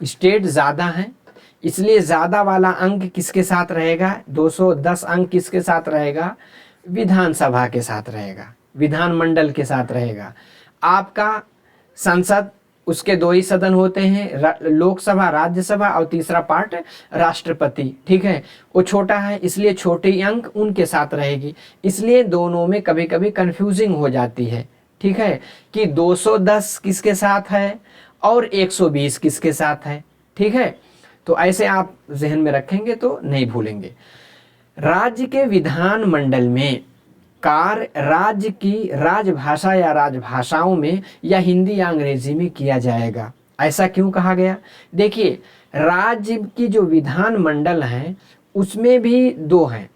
Speaker 1: स्टेट ज़्यादा हैं, इसलिए ज़्यादा वाला अंक किसके साथ रहेगा? 210 अंक किसके साथ रहेगा? विधानसभा के साथ रहेगा, विधानमंडल के साथ रहेगा। आपका संसद, उसके 2 ही सदन होते हैं, लोकसभा, राज्यसभा, और तीसरा पार्ट राष्ट्रपति। ठीक है, वो छोटा है, इसलिए छोटे अंक उनके साथ रहेगी। इसलिए दोनों में कभी कभी कंफ्यूजिंग हो जाती है। ठीक है, कि 210 किसके साथ है और 120 किसके साथ है। ठीक है, तो ऐसे आप जहन में रखेंगे तो नहीं भूलेंगे। राज्य के विधानमंडल में कार्य राज्य की राजभाषा या राजभाषाओं में या हिंदी या अंग्रेजी में किया जाएगा। ऐसा क्यों कहा गया? देखिए, राज्य की जो विधानमंडल हैं उसमें भी 2 हैं।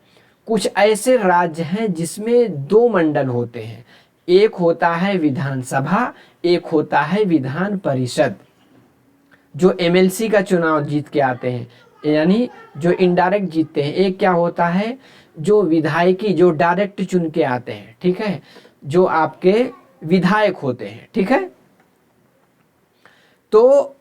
Speaker 1: कुछ ऐसे राज्य हैं जिसमें 2 मंडल होते हैं, एक होता है विधानसभा, एक होता है विधान परिषद। जो एमएलसी का चुनाव जीत के आते हैं, यानी जो इनडायरेक्ट जीतते हैं। एक क्या होता है? जो विधायकी, जो डायरेक्ट चुन के आते हैं। ठीक है, जो आपके विधायक होते हैं। ठीक है, तो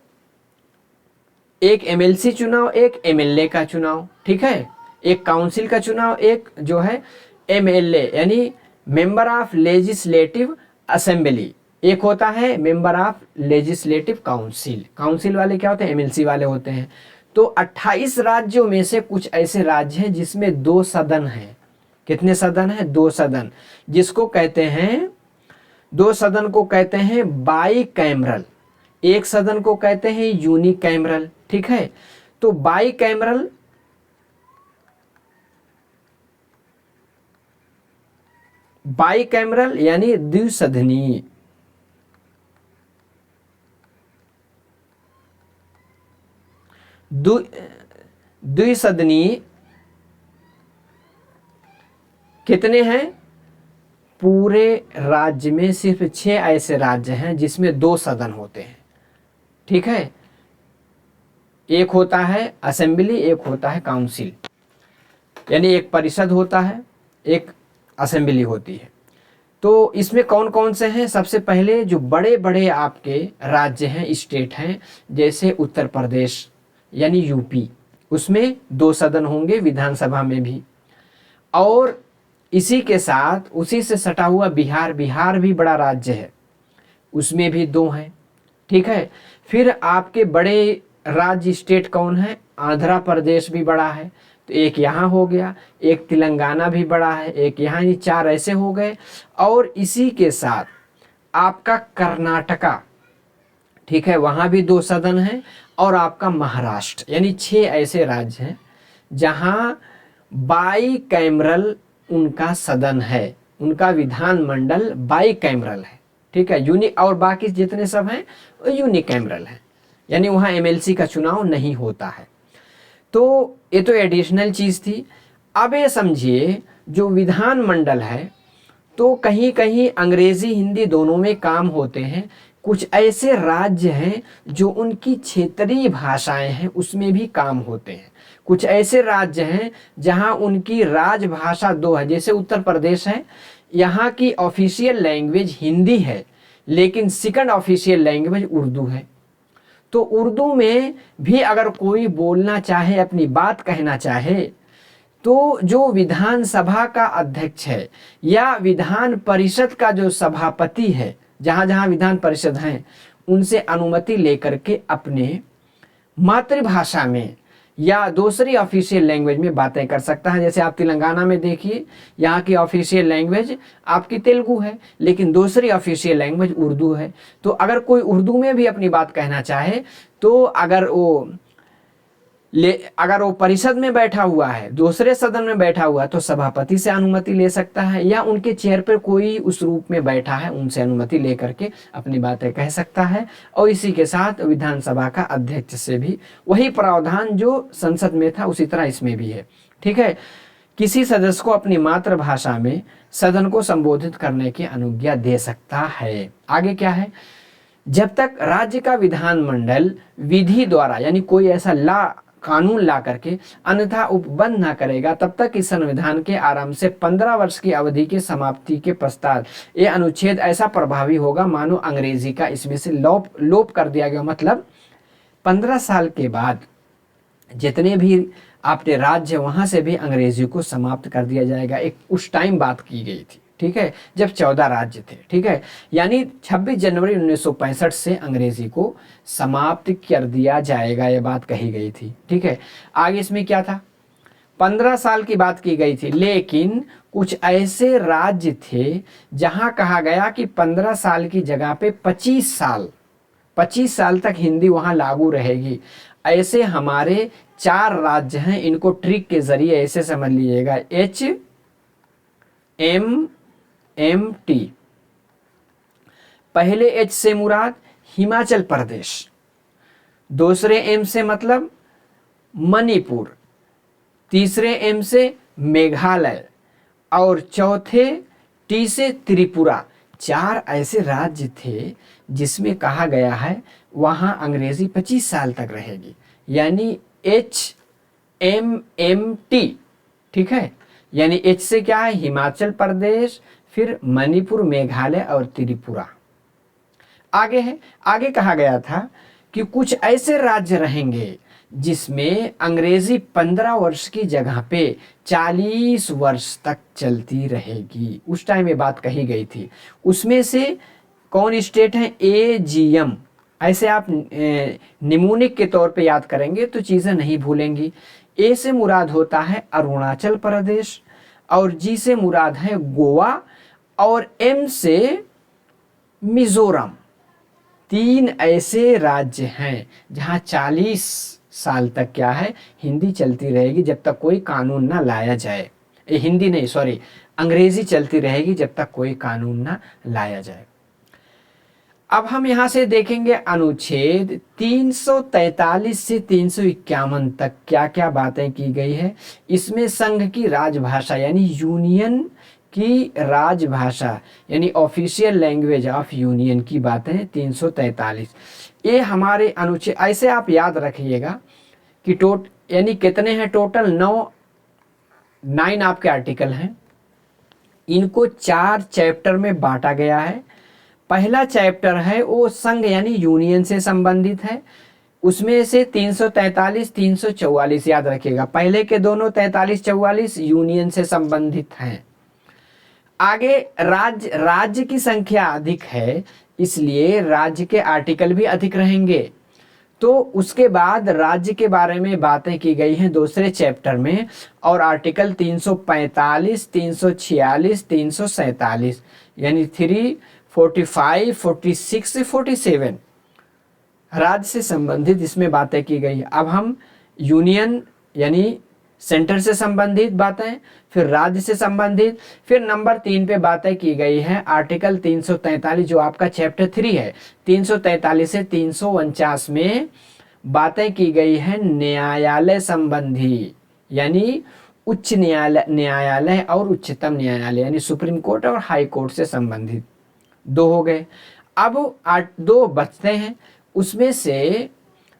Speaker 1: एक एमएलसी चुनाव, एक एमएलए का चुनाव। ठीक है, एक काउंसिल का चुनाव, एक जो है एमएलए यानी मेंबर ऑफ लेजिस्लेटिव असेंबली, एक होता है member of legislative council. Council वाले क्या होते हैं? एमएलसी वाले होते हैं। तो 28 राज्यों में से कुछ ऐसे राज्य हैं जिसमें 2 सदन हैं। कितने सदन हैं? 2 सदन, जिसको कहते हैं, 2 सदन को कहते हैं बाई कैमरल, एक सदन को कहते हैं यूनिकैमरल। ठीक है, तो बाई कैमरल यानी द्विसदनीय, द्विसदनीय कितने हैं? पूरे राज्य में सिर्फ 6 ऐसे राज्य हैं जिसमें 2 सदन होते हैं। ठीक है, एक होता है असेंबली, एक होता है काउंसिल, यानी एक परिषद होता है, एक असेंबली होती है। तो इसमें कौन कौन से हैं? सबसे पहले जो बड़े बड़े आपके राज्य हैं, स्टेट हैं, जैसे उत्तर प्रदेश यानी यूपी, उसमें 2 सदन होंगे, विधानसभा में भी। और इसी के साथ उसी से सटा हुआ बिहार, बिहार भी बड़ा राज्य है, उसमें भी 2 हैं। ठीक है, फिर आपके बड़े राज्य स्टेट कौन है? आंध्र प्रदेश भी बड़ा है, तो एक यहाँ हो गया, एक तेलंगाना भी बड़ा है, एक यहाँ, ये 4 ऐसे हो गए। और इसी के साथ आपका कर्नाटका, ठीक है, वहाँ भी 2 सदन हैं। और आपका महाराष्ट्र, यानी 6 ऐसे राज्य हैं जहाँ बाई कैमरल उनका सदन है, उनका विधानमंडल बाई कैमरल है। ठीक है, और बाकी जितने सब हैं वो यूनिकैमरल हैं, यानी वहाँ एमएलसी का चुनाव नहीं होता है। तो ये तो एडिशनल चीज़ थी। अब ये समझिए जो विधानमंडल है तो कहीं कहीं अंग्रेजी हिंदी दोनों में काम होते हैं। कुछ ऐसे राज्य हैं जो उनकी क्षेत्रीय भाषाएं हैं उसमें भी काम होते हैं। कुछ ऐसे राज्य हैं जहां उनकी राजभाषा 2 है, जैसे उत्तर प्रदेश है, यहाँ की ऑफिशियल लैंग्वेज हिंदी है लेकिन सेकंड ऑफिशियल लैंग्वेज उर्दू है। तो उर्दू में भी अगर कोई बोलना चाहे, अपनी बात कहना चाहे, तो जो विधानसभा का अध्यक्ष है या विधान परिषद का जो सभापति है, जहाँ जहाँ विधान परिषद हैं, उनसे अनुमति लेकर के अपने मातृभाषा में या दूसरी ऑफिशियल लैंग्वेज में बातें कर सकता है। जैसे आप तेलंगाना में देखिए, यहाँ की ऑफिशियल लैंग्वेज आपकी तेलुगु है लेकिन दूसरी ऑफिशियल लैंग्वेज उर्दू है। तो अगर कोई उर्दू में भी अपनी बात कहना चाहे तो अगर वो परिषद में बैठा हुआ है, दूसरे सदन में बैठा हुआ है, तो सभापति से अनुमति ले सकता है या उनके चेयर पर कोई उस रूप में बैठा है उनसे अनुमति लेकर के अपनी बातें कह सकता है। और इसी के साथ विधानसभा का अध्यक्ष से भी वही प्रावधान जो संसद में था उसी तरह इसमें भी है। ठीक है, किसी सदस्य को अपनी मातृभाषा में सदन को संबोधित करने की अनुज्ञा दे सकता है। आगे क्या है? जब तक राज्य का विधानमंडल विधि द्वारा, यानी कोई ऐसा कानून ला करके अन्यथा उपबंध ना करेगा, तब तक इस संविधान के आरंभ से 15 वर्ष की अवधि की समाप्ति के पश्चात ये अनुच्छेद ऐसा प्रभावी होगा मानो अंग्रेजी का इसमें से लोप कर दिया गया। मतलब 15 साल के बाद जितने भी आपके राज्य वहां से भी अंग्रेजी को समाप्त कर दिया जाएगा। एक उस टाइम बात की गई थी, ठीक है, जब 14 राज्य थे। ठीक है, यानी 26 जनवरी 1965 से अंग्रेजी को समाप्त कर दिया जाएगा, यह बात कही गई थी। ठीक है, आगे इसमें क्या था? 15 साल की बात की गई थी, लेकिन कुछ ऐसे राज्य थे जहां कहा गया कि 15 साल की जगह पे 25 साल तक हिंदी वहां लागू रहेगी। ऐसे हमारे 4 राज्य हैं, इनको ट्रिक के जरिए ऐसे समझ लीजिएगा। HMMT, पहले H से मुराद हिमाचल प्रदेश, दूसरे M से मतलब मणिपुर, तीसरे M से मेघालय और चौथे T से त्रिपुरा। 4 ऐसे राज्य थे जिसमें कहा गया है वहां अंग्रेजी 25 साल तक रहेगी, यानी HMMT। ठीक है, यानी H से क्या है? हिमाचल प्रदेश, फिर मणिपुर, मेघालय और त्रिपुरा। आगे है, आगे कहा गया था कि कुछ ऐसे राज्य रहेंगे जिसमें अंग्रेजी 15 वर्ष की जगह पे 40 वर्ष तक चलती रहेगी। उस टाइम ये बात कही गई थी। उसमें से कौन स्टेट है? AGM। ऐसे आप निमोनिक के तौर पे याद करेंगे तो चीजें नहीं भूलेंगी। A से मुराद होता है अरुणाचल प्रदेश, और G से मुराद है गोवा, और M से मिजोरम। 3 ऐसे राज्य हैं जहां 40 साल तक क्या है? हिंदी चलती रहेगी जब तक कोई कानून ना लाया जाए। हिंदी नहीं, सॉरी, अंग्रेजी चलती रहेगी जब तक कोई कानून ना लाया जाए। अब हम यहां से देखेंगे अनुच्छेद 343 से 351 तक क्या क्या बातें की गई है। इसमें संघ की राजभाषा यानी यूनियन की राजभाषा यानी ऑफिशियल लैंग्वेज ऑफ यूनियन की बातें 343। ये हमारे अनुच्छेद, ऐसे आप याद रखिएगा कि यानी कितने हैं टोटल? 9 आपके आर्टिकल हैं। इनको 4 चैप्टर में बांटा गया है। पहला चैप्टर है वो संघ यानी यूनियन से संबंधित है, उसमें से 343 344 याद रखिएगा, पहले के दोनों 43 44 यूनियन से संबंधित हैं। आगे राज्य की संख्या अधिक है, इसलिए राज्य के आर्टिकल भी अधिक रहेंगे। तो उसके बाद राज्य के बारे में बातें की गई हैं दूसरे चैप्टर में, और आर्टिकल 345 346 347 यानी 3 45 46 47 राज्य से संबंधित इसमें बातें की गई। अब हम यूनियन यानी सेंटर से संबंधित बातें, फिर राज्य से संबंधित, फिर नंबर 3 पे बातें की गई है आर्टिकल 343 जो आपका चैप्टर 3 है। 343 से 349 में बातें की गई है न्यायालय संबंधी, यानी उच्च न्यायालय और उच्चतम न्यायालय यानी सुप्रीम कोर्ट और हाई कोर्ट से संबंधित। 2 हो गए। अब 2 बचते हैं, उसमें से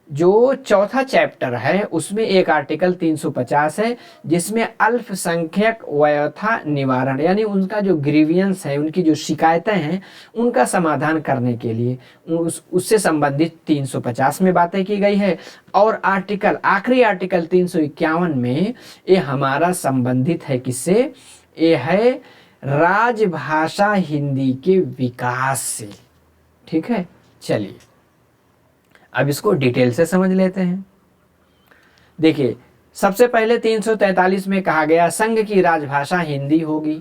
Speaker 1: जो चौथा चैप्टर है उसमें एक आर्टिकल 350 है जिसमें अल्पसंख्यक वयोथा निवारण यानी उनका जो ग्रीवियंस है, उनकी जो शिकायतें हैं उनका समाधान करने के लिए उससे संबंधित 350 में बातें की गई है। और आखिरी आर्टिकल 351 में ये हमारा संबंधित है किससे? ये है राजभाषा हिंदी के विकास से। ठीक है, चलिए अब इसको डिटेल से समझ लेते हैं। देखिए, सबसे पहले 343 में कहा गया संघ की राजभाषा हिंदी होगी।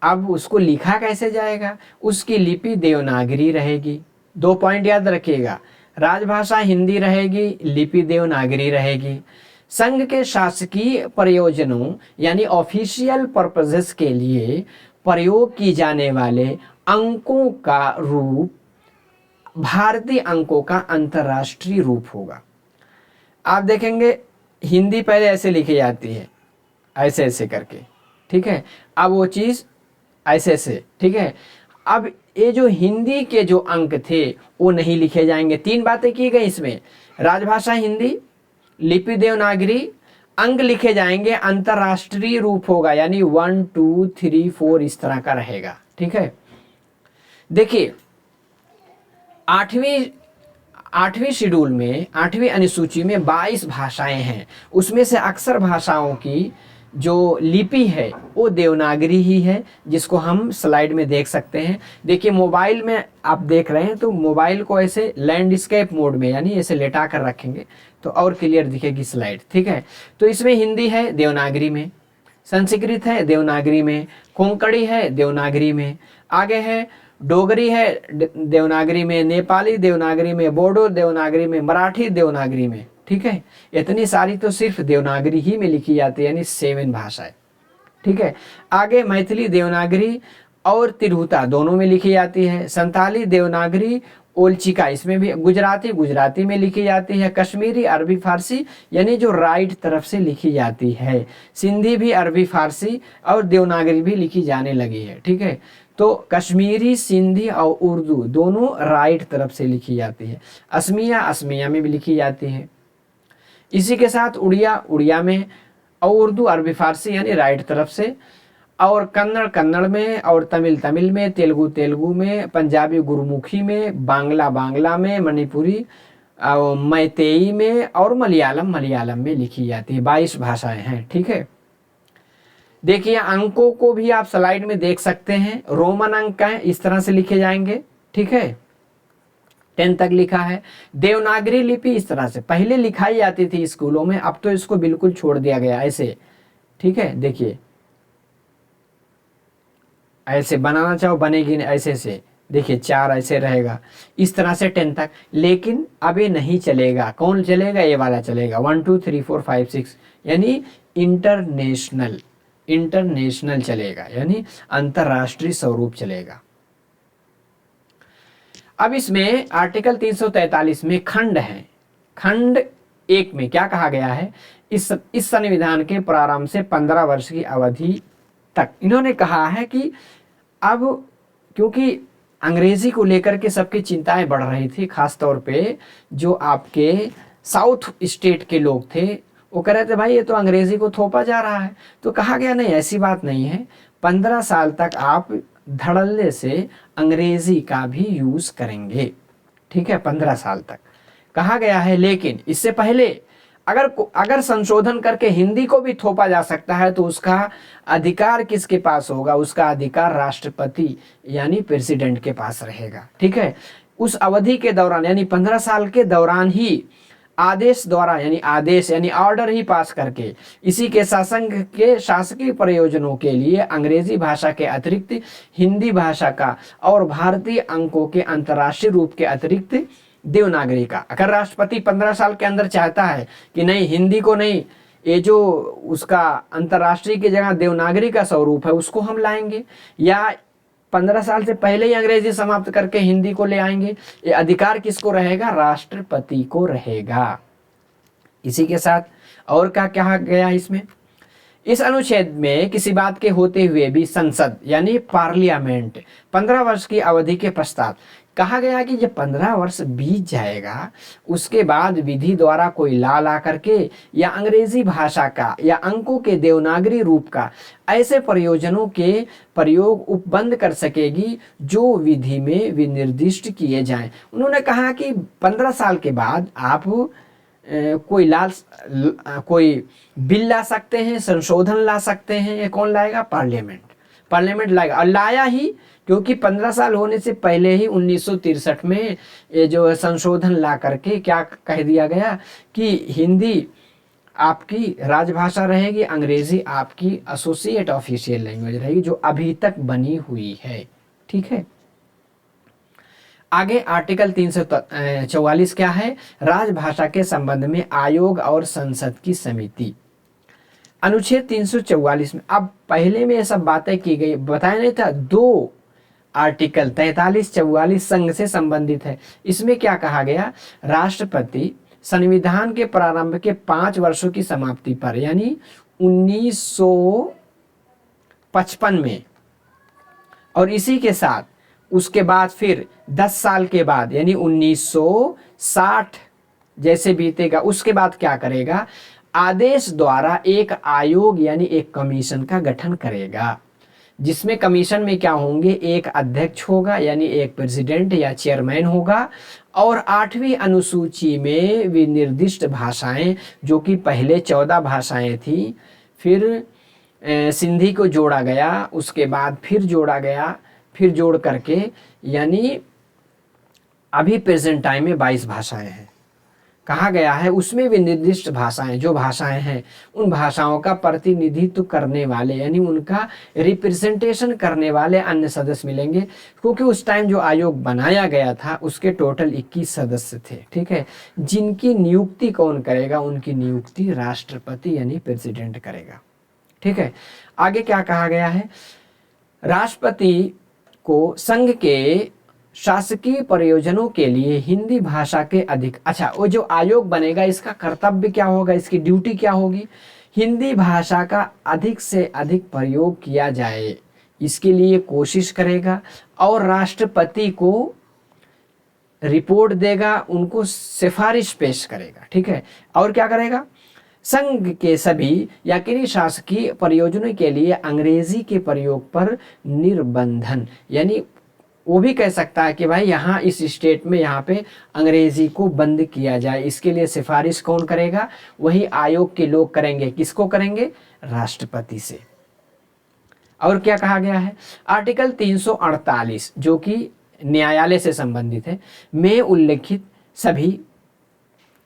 Speaker 1: अब उसको लिखा कैसे जाएगा? उसकी लिपि देवनागरी रहेगी। 2 पॉइंट याद रखिएगा, राजभाषा हिंदी रहेगी, लिपि देवनागरी रहेगी। संघ के शासकीय प्रयोजनों यानी ऑफिशियल पर्पसेस के लिए प्रयोग की जाने वाले अंकों का रूप भारतीय अंकों का अंतर्राष्ट्रीय रूप होगा। आप देखेंगे हिंदी पहले ऐसे लिखी जाती है, ऐसे ऐसे करके, ठीक है। अब वो चीज़ ऐसे ऐसे, ठीक है। अब ये जो हिंदी के जो अंक थे वो नहीं लिखे जाएंगे। 3 बातें की गई इसमें, राजभाषा हिंदी, लिपि देवनागरी, अंक लिखे जाएंगे, अंतर्राष्ट्रीय रूप होगा यानी 1 2 3 4 इस तरह का रहेगा। ठीक है, देखिए 8वीं शेड्यूल में 8वीं अनुसूची में 22 भाषाएं हैं। उसमें से अक्सर भाषाओं की जो लिपि है वो देवनागरी ही है, जिसको हम स्लाइड में देख सकते हैं। देखिए मोबाइल में आप देख रहे हैं तो मोबाइल को ऐसे लैंडस्केप मोड में यानी ऐसे लेटा कर रखेंगे तो और क्लियर दिखेगी स्लाइड। ठीक है, तो इसमें हिंदी है देवनागरी में, संस्कृत है देवनागरी में, कोंकणी है देवनागरी में, आगे है डोगरी है देवनागरी में, नेपाली देवनागरी में, बोडो देवनागरी में, मराठी देवनागरी में। ठीक है, इतनी सारी तो सिर्फ देवनागरी ही में लिखी जाती है यानी 7 भाषाएं। ठीक है, आगे मैथिली देवनागरी और तिरहुता दोनों में लिखी जाती है। संताली देवनागरी ओलचिका इसमें भी, गुजराती में लिखी जाती है। कश्मीरी अरबी फारसी यानी जो राइट तरफ से लिखी जाती है। सिंधी भी अरबी फारसी और देवनागरी भी लिखी जाने लगी है। ठीक है, तो कश्मीरी, सिंधी और उर्दू दोनों राइट तरफ से लिखी जाती है। असमिया में भी लिखी जाती है। इसी के साथ उड़िया में, और उर्दू अरबी फारसी यानी राइट तरफ से, और कन्नड़ में, और तमिल में, तेलुगु में, पंजाबी गुरुमुखी में, बांग्ला में, मणिपुरी मैतेई में और मलयालम में लिखी जाती है। 22 भाषाएं हैं। ठीक है, देखिए अंकों को भी आप स्लाइड में देख सकते हैं। रोमन अंक हैं, इस तरह से लिखे जाएंगे। ठीक है, 10 तक लिखा है। देवनागरी लिपि इस तरह से पहले लिखाई जाती थी स्कूलों में, अब तो इसको बिल्कुल छोड़ दिया गया ऐसे। ठीक है, देखिए ऐसे बनाना चाहो बनेगी ऐसे से, देखिए 4 ऐसे रहेगा, इस तरह से 10 तक। लेकिन अब ये नहीं चलेगा। कौन चलेगा? ये वाला चलेगा, 1 2 3 4 5 6 यानी इंटरनेशनल चलेगा यानी अंतरराष्ट्रीय स्वरूप चलेगा। अब इसमें आर्टिकल 343 में खंड है। खंड 1 में क्या कहा गया है? इस संविधान के प्रारंभ से 15 वर्ष की अवधि तक इन्होंने कहा है कि अब क्योंकि अंग्रेजी को लेकर के सबकी चिंताएं बढ़ रही थी, खास तौर पे जो आपके साउथ स्टेट के लोग थे वो कह रहे थे भाई ये तो अंग्रेजी को थोपा जा रहा है। तो कहा गया नहीं, ऐसी बात नहीं है, 15 साल तक आप धड़ल्ले से अंग्रेजी का भी यूज करेंगे। ठीक है, 15 साल तक कहा गया है। लेकिन इससे पहले अगर संशोधन करके हिंदी को भी थोपा जा सकता है तो उसका अधिकार किसके पास होगा? उसका अधिकार राष्ट्रपति यानी प्रेसिडेंट के पास रहेगा। ठीक है, उस अवधि के दौरान यानी 15 साल के दौरान ही आदेश द्वारा यानी आदेश यानी ऑर्डर ही पास करके इसी के शासन के शासकीय प्रयोजनों के लिए अंग्रेजी भाषा के अतिरिक्त हिंदी भाषा का और भारतीय अंकों के अंतर्राष्ट्रीय रूप के अतिरिक्त देवनागरी का, अगर राष्ट्रपति 15 साल के अंदर चाहता है कि नहीं हिंदी को नहीं, ये जो उसका अंतर्राष्ट्रीय की जगह देवनागरी का स्वरूप है उसको हम लाएंगे, या 15 साल से पहले ही अंग्रेजी समाप्त करके हिंदी को ले आएंगे, ये अधिकार किसको रहेगा? राष्ट्रपति को रहेगा। इसी के साथ और क्या कहा गया इसमें? इस अनुच्छेद में किसी बात के होते हुए भी संसद यानी पार्लियामेंट 15 वर्ष की अवधि के पश्चात कहा गया कि जब 15 वर्ष बीत जाएगा उसके बाद विधि द्वारा कोई ला ला करके या अंग्रेजी भाषा का या अंकों के देवनागरी रूप का ऐसे प्रयोजनों के प्रयोग उपबंध कर सकेगी जो विधि में विनिर्दिष्ट किए जाएं। उन्होंने कहा कि 15 साल के बाद आप कोई बिल ला सकते हैं, संशोधन ला सकते हैं। ये कौन लाएगा? पार्लियामेंट लाएगा। और लाया ही, क्योंकि 15 साल होने से पहले ही 1963 में ये जो संशोधन ला करके क्या कह दिया गया कि हिंदी आपकी राजभाषा रहेगी, अंग्रेजी आपकी एसोसिएट ऑफिशियल लैंग्वेज रहेगी, जो अभी तक बनी हुई है। ठीक है, आगे आर्टिकल 344 क्या है? राजभाषा के संबंध में आयोग और संसद की समिति। अनुच्छेद 344 में, अब पहले में ये सब बातें की गई, बताया नहीं था, 2 आर्टिकल 43-44 संघ से संबंधित है। इसमें क्या कहा गया? राष्ट्रपति संविधान के प्रारंभ के 5 वर्षों की समाप्ति पर यानी 1955 में, और इसी के साथ उसके बाद फिर 10 साल के बाद यानी 1960 जैसे बीतेगा, उसके बाद क्या करेगा? आदेश द्वारा एक आयोग यानी एक कमीशन का गठन करेगा, जिसमें कमीशन में क्या होंगे? एक अध्यक्ष होगा यानी एक प्रेसिडेंट या चेयरमैन होगा, और 8वीं अनुसूची में विनिर्दिष्ट भाषाएं, जो कि पहले 14 भाषाएं थी, फिर सिंधी को जोड़ा गया, उसके बाद फिर जोड़ा गया, फिर जोड़ करके यानी अभी प्रेजेंट टाइम में 22 भाषाएं हैं। कहा गया है उसमें भी निर्दिष्ट भाषाएं, जो भाषाएं हैं उन भाषाओं का प्रतिनिधित्व करने वाले यानी उनका रिप्रेजेंटेशन करने वाले अन्य सदस्य मिलेंगे, क्योंकि उस टाइम जो आयोग बनाया गया था उसके टोटल 21 सदस्य थे। ठीक है, जिनकी नियुक्ति कौन करेगा? उनकी नियुक्ति राष्ट्रपति यानी प्रेसिडेंट करेगा। ठीक है, आगे क्या कहा गया है? राष्ट्रपति को संघ के शासकीय प्रयोजनों के लिए हिंदी भाषा के अच्छा, वो जो आयोग बनेगा इसका कर्तव्य क्या होगा? इसकी ड्यूटी क्या होगी? हिंदी भाषा का अधिक से अधिक प्रयोग किया जाए इसके लिए कोशिश करेगा, और राष्ट्रपति को रिपोर्ट देगा, उनको सिफारिश पेश करेगा। ठीक है, और क्या करेगा? संघ के सभी या किन्हीं शासकीय प्रयोजनों के लिए अंग्रेजी के प्रयोग पर निर्बंधन, यानी वो भी कह सकता है कि भाई यहाँ इस स्टेट में यहाँ पे अंग्रेजी को बंद किया जाए, इसके लिए सिफारिश कौन करेगा? वही आयोग के लोग करेंगे। किसको करेंगे? राष्ट्रपति से। और क्या कहा गया है? आर्टिकल 348 जो कि न्यायालय से संबंधित है, में उल्लेखित सभी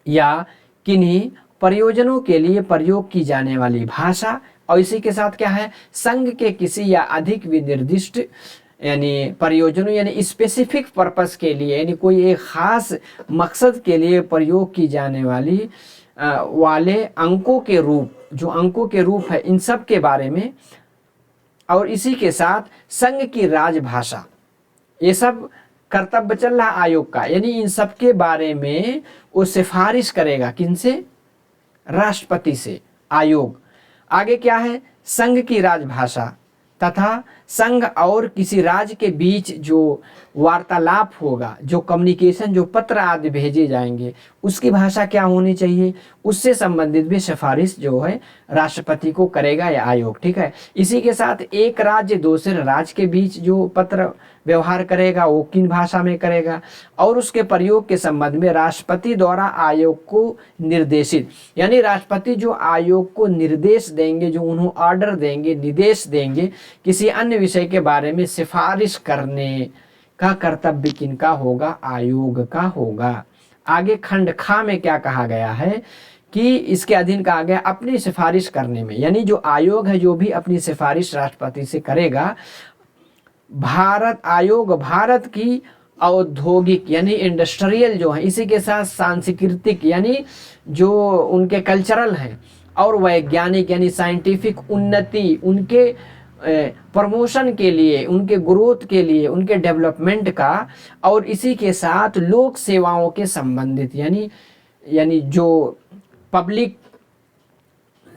Speaker 1: या किन्हीं प्रयोजनों के लिए प्रयोग की जाने वाली भाषा, और इसी के साथ क्या है? संघ के किसी या अधिक विनिर्दिष्ट यानी प्रयोजनों यानी स्पेसिफिक पर्पस के लिए यानी कोई एक खास मकसद के लिए प्रयोग की जाने वाली वाले अंकों के रूप, जो अंकों के रूप है, इन सब के बारे में, और इसी के साथ संघ की राजभाषा, ये सब कर्तव्य चल रहा आयोग का, यानी इन सब के बारे में वो सिफारिश करेगा। किनसे? राष्ट्रपति से आयोग। आगे क्या है? संघ की राजभाषा तथा संघ और किसी राज्य के बीच जो वार्तालाप होगा, जो कम्युनिकेशन, जो पत्र आदि भेजे जाएंगे, उसकी भाषा क्या होनी चाहिए, उससे संबंधित भी सिफारिश जो है राष्ट्रपति को करेगा या आयोग। ठीक है। इसी के साथ एक राज्य दूसरे राज्य के बीच जो पत्र व्यवहार करेगा वो किन भाषा में करेगा, और उसके प्रयोग के संबंध में राष्ट्रपति द्वारा आयोग को निर्देशित, यानी राष्ट्रपति जो आयोग को निर्देश देंगे, जो उन्हें ऑर्डर देंगे, निर्देश देंगे, किसी अन्य विषय के बारे में सिफारिश करने का कर्तव्य किनका होगा, आयोग का होगा। आगे खंड खा में क्या कहा गया है कि इसके अधीन कहा गया अपनी सिफारिश करने में, यानी जो आयोग है जो भी अपनी सिफारिश राष्ट्रपति से करेगा, भारत की औद्योगिक यानी इंडस्ट्रियल जो है, इसी के साथ सांस्कृतिक यानी जो उनके कल्चरल हैं, और वैज्ञानिक यानी साइंटिफिक उन्नति, उनके प्रमोशन के लिए, उनके ग्रोथ के लिए, उनके डेवलपमेंट का, और इसी के साथ लोक सेवाओं के संबंधित यानी जो पब्लिक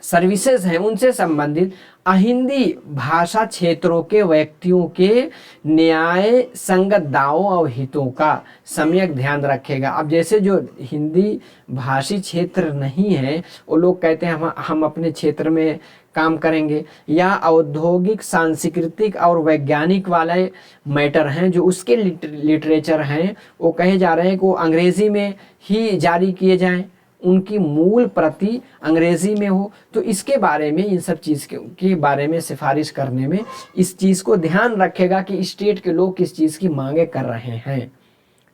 Speaker 1: सर्विसेज हैं उनसे संबंधित अहिंदी भाषा क्षेत्रों के व्यक्तियों के न्याय संगत दावों और हितों का सम्यक ध्यान रखेगा। अब जैसे जो हिंदी भाषी क्षेत्र नहीं है वो लोग कहते हैं हम अपने क्षेत्र में काम करेंगे, या औद्योगिक, सांस्कृतिक और वैज्ञानिक वाले मैटर हैं जो उसके लिटरेचर हैं वो कहे जा रहे हैं कि वो अंग्रेजी में ही जारी किए जाएं, उनकी मूल प्रति अंग्रेजी में हो। तो इसके बारे में, इन सब चीज़ के बारे में सिफारिश करने में इस चीज़ को ध्यान रखेगा कि स्टेट के लोग किस चीज़ की मांगे कर रहे हैं।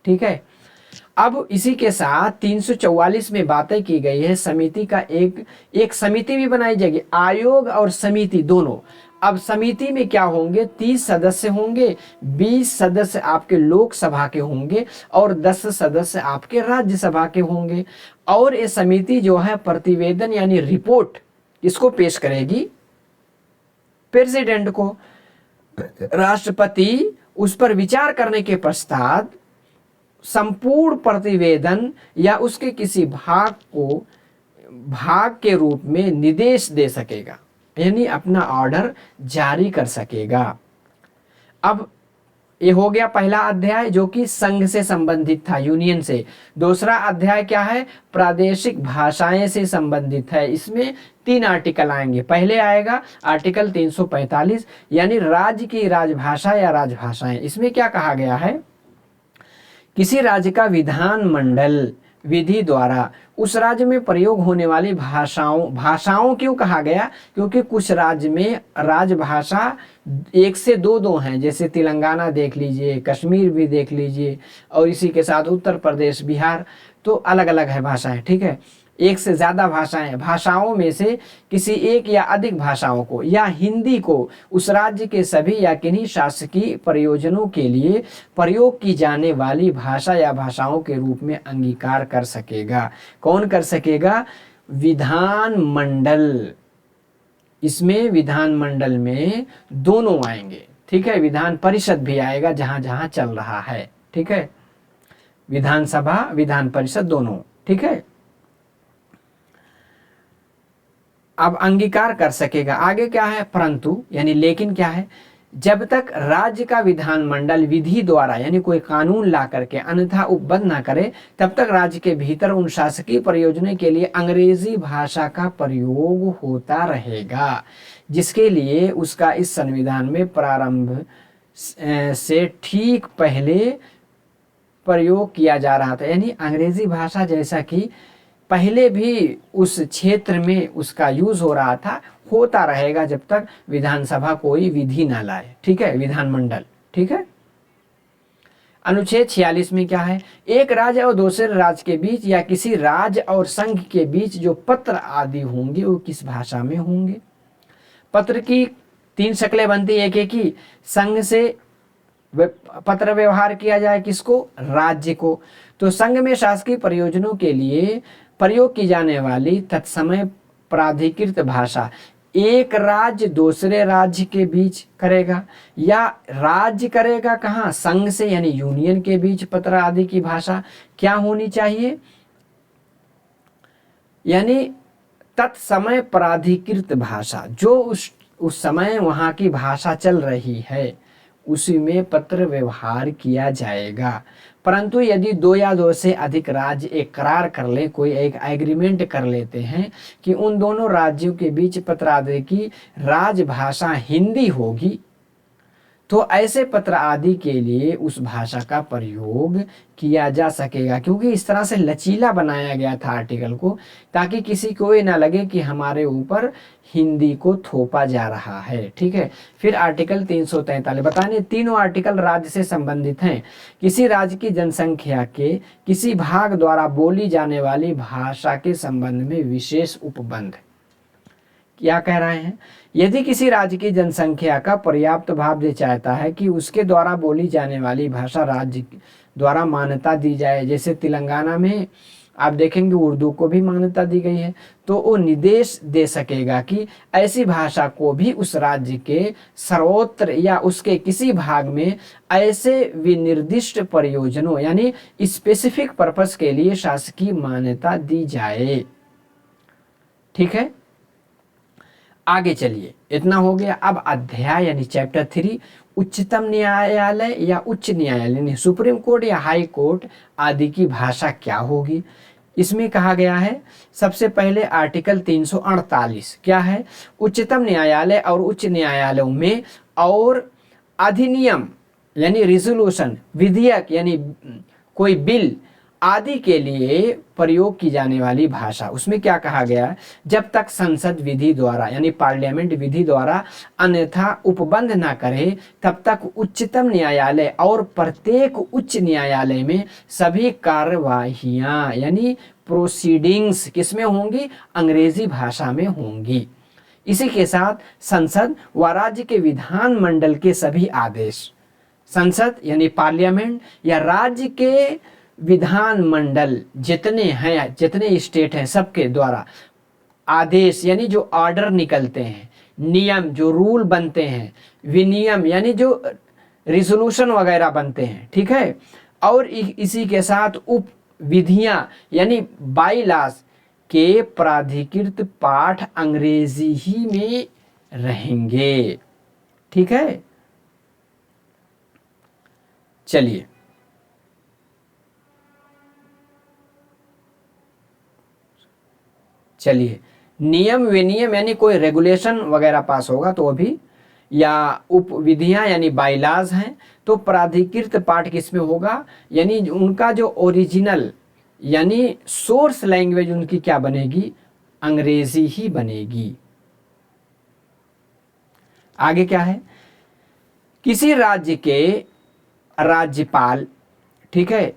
Speaker 1: ठीक है। अब इसी के साथ 344 में बातें की गई है समिति का, एक समिति भी बनाई जाएगी, आयोग और समिति दोनों। अब समिति में क्या होंगे, 30 सदस्य होंगे, 20 सदस्य आपके लोकसभा के होंगे और 10 सदस्य आपके राज्यसभा के होंगे। और ये समिति जो है प्रतिवेदन यानी रिपोर्ट इसको पेश करेगी प्रेसिडेंट को। राष्ट्रपति उस पर विचार करने के पश्चात संपूर्ण प्रतिवेदन या उसके किसी भाग के रूप में निर्देश दे सकेगा, यानी अपना ऑर्डर जारी कर सकेगा। अब ये हो गया पहला अध्याय जो कि संघ से संबंधित था, यूनियन से। दूसरा अध्याय क्या है, प्रादेशिक भाषाएं से संबंधित है। इसमें 3 आर्टिकल आएंगे। पहले आएगा आर्टिकल 345 यानी राज्य की राजभाषा या राजभाषाएं। इसमें क्या कहा गया है, किसी राज्य का विधान मंडल विधि द्वारा उस राज्य में प्रयोग होने वाली भाषाओं क्यों कहा गया, क्योंकि कुछ राज्य में राजभाषा 1 से 2 हैं, जैसे तेलंगाना देख लीजिए, कश्मीर भी देख लीजिए, और इसी के साथ उत्तर प्रदेश, बिहार, तो अलग अलग है भाषाएं। ठीक है। 1 से ज़्यादा भाषाओं में से किसी एक या अधिक भाषाओं को या हिंदी को उस राज्य के सभी या किन्हीं शासकीय प्रयोजनों के लिए प्रयोग की जाने वाली भाषा या भाषाओं के रूप में अंगीकार कर सकेगा। कौन कर सकेगा, विधान मंडल। इसमें विधान मंडल में दोनों आएंगे। ठीक है। विधान परिषद भी आएगा जहां जहां चल रहा है। ठीक है। विधानसभा, विधान परिषद दोनों। ठीक है। अब अंगीकार कर सकेगा। आगे क्या है, परंतु यानी लेकिन क्या है, जब तक राज्य का विधानमंडल विधि द्वारा यानी कोई कानून ला करके अन्यथा उपबद्ध ना करे, तब तक राज्य के भीतर उन शासकीय प्रयोजनों के लिए अंग्रेजी भाषा का प्रयोग होता रहेगा, जिसके लिए उसका इस संविधान में प्रारंभ से ठीक पहले प्रयोग किया जा रहा था। यानी अंग्रेजी भाषा जैसा कि पहले भी उस क्षेत्र में उसका यूज हो रहा था, होता रहेगा जब तक विधानसभा कोई विधि ना लाए। ठीक है। विधानमंडल। ठीक है। अनुच्छेद 46 में क्या है, एक राज्य और दूसरे राज्य के बीच या किसी राज्य और संघ के बीच जो पत्र आदि होंगे वो किस भाषा में होंगे। पत्र की 3 शक्लें बनती, एक ही संघ से पत्र व्यवहार किया जाए किसको, राज्य को। तो संघ में शासकीय प्रयोजनों के लिए प्रयोग की जाने वाली तत्समय प्राधिकृत भाषा एक राज्य दूसरे राज्य के बीच करेगा, या राज्य करेगा कहाँ, संघ से यानी यूनियन के बीच पत्र आदि की भाषा क्या होनी चाहिए, यानी तत्समय प्राधिकृत भाषा जो उस समय वहाँ की भाषा चल रही है उसी में पत्र व्यवहार किया जाएगा। परंतु यदि दो या दो से अधिक राज्य एक करार कर ले, कोई एक एग्रीमेंट कर लेते हैं कि उन दोनों राज्यों के बीच पत्र आदि की राजभाषा हिंदी होगी, तो ऐसे पत्र आदि के लिए उस भाषा का प्रयोग किया जा सकेगा। क्योंकि इस तरह से लचीला बनाया गया था आर्टिकल को, ताकि किसी को ये ना लगे कि हमारे ऊपर हिंदी को थोपा जा रहा है। ठीक है। फिर आर्टिकल 343 बताने, तीनों आर्टिकल राज्य से संबंधित हैं। किसी राज्य की जनसंख्या के किसी भाग द्वारा बोली जाने वाली भाषा के संबंध में विशेष उपबंध। क्या कह रहे हैं? यदि किसी राज्य की जनसंख्या का पर्याप्त भाग ये चाहता है कि उसके द्वारा बोली जाने वाली भाषा राज्य द्वारा मान्यता दी जाए, जैसे तेलंगाना में आप देखेंगे उर्दू को भी मान्यता दी गई है, तो वो निर्देश दे सकेगा कि ऐसी भाषा को भी उस राज्य के सर्वोत्तर या उसके किसी भाग में ऐसे विनिर्दिष्ट प्रयोजनों यानी स्पेसिफिक पर्पस के लिए शासकीय मान्यता दी जाए। ठीक है, आगे चलिए, इतना हो गया। अब अध्याय यानी चैप्टर 3 उच्चतम न्यायालय या उच्च न्यायालय सुप्रीम कोर्ट या हाई कोर्ट आदि की भाषा क्या होगी। इसमें कहा गया है सबसे पहले आर्टिकल 348 क्या है, उच्चतम न्यायालय और उच्च न्यायालयों में और अधिनियम यानी रिजोल्यूशन, विधेयक यानी कोई बिल आदि के लिए प्रयोग की जाने वाली भाषा। उसमें क्या कहा गया है, जब तक संसद विधि द्वारा यानी पार्लियामेंट विधि द्वारा अन्यथा उपबंध ना करे तब तक उच्चतम न्यायालय और प्रत्येक उच्च न्यायालय में सभी कार्यवाहियां यानी प्रोसीडिंग्स किसमें होंगी, अंग्रेजी भाषा में होंगी। इसी के साथ संसद व राज्य के विधान मंडल के सभी आदेश, संसद यानी पार्लियामेंट या राज्य के विधान मंडल जितने हैं, जितने स्टेट हैं, सबके द्वारा आदेश यानी जो ऑर्डर निकलते हैं, नियम जो रूल बनते हैं, विनियम यानी जो रिजोल्यूशन वगैरह बनते हैं। ठीक है, और इसी के साथ उप विधियां यानी बाई लॉज के प्राधिकृत पाठ अंग्रेजी ही में रहेंगे। ठीक है, चलिए नियम विनियम यानी कोई रेगुलेशन वगैरह पास होगा तो भी, या उप विधियां यानी बाइलाज हैं तो प्राधिकृत पाठ किसमें होगा, यानी उनका जो ओरिजिनल यानी सोर्स लैंग्वेज उनकी क्या बनेगी, अंग्रेजी ही बनेगी। आगे क्या है, किसी राज्य के राज्यपाल, ठीक है,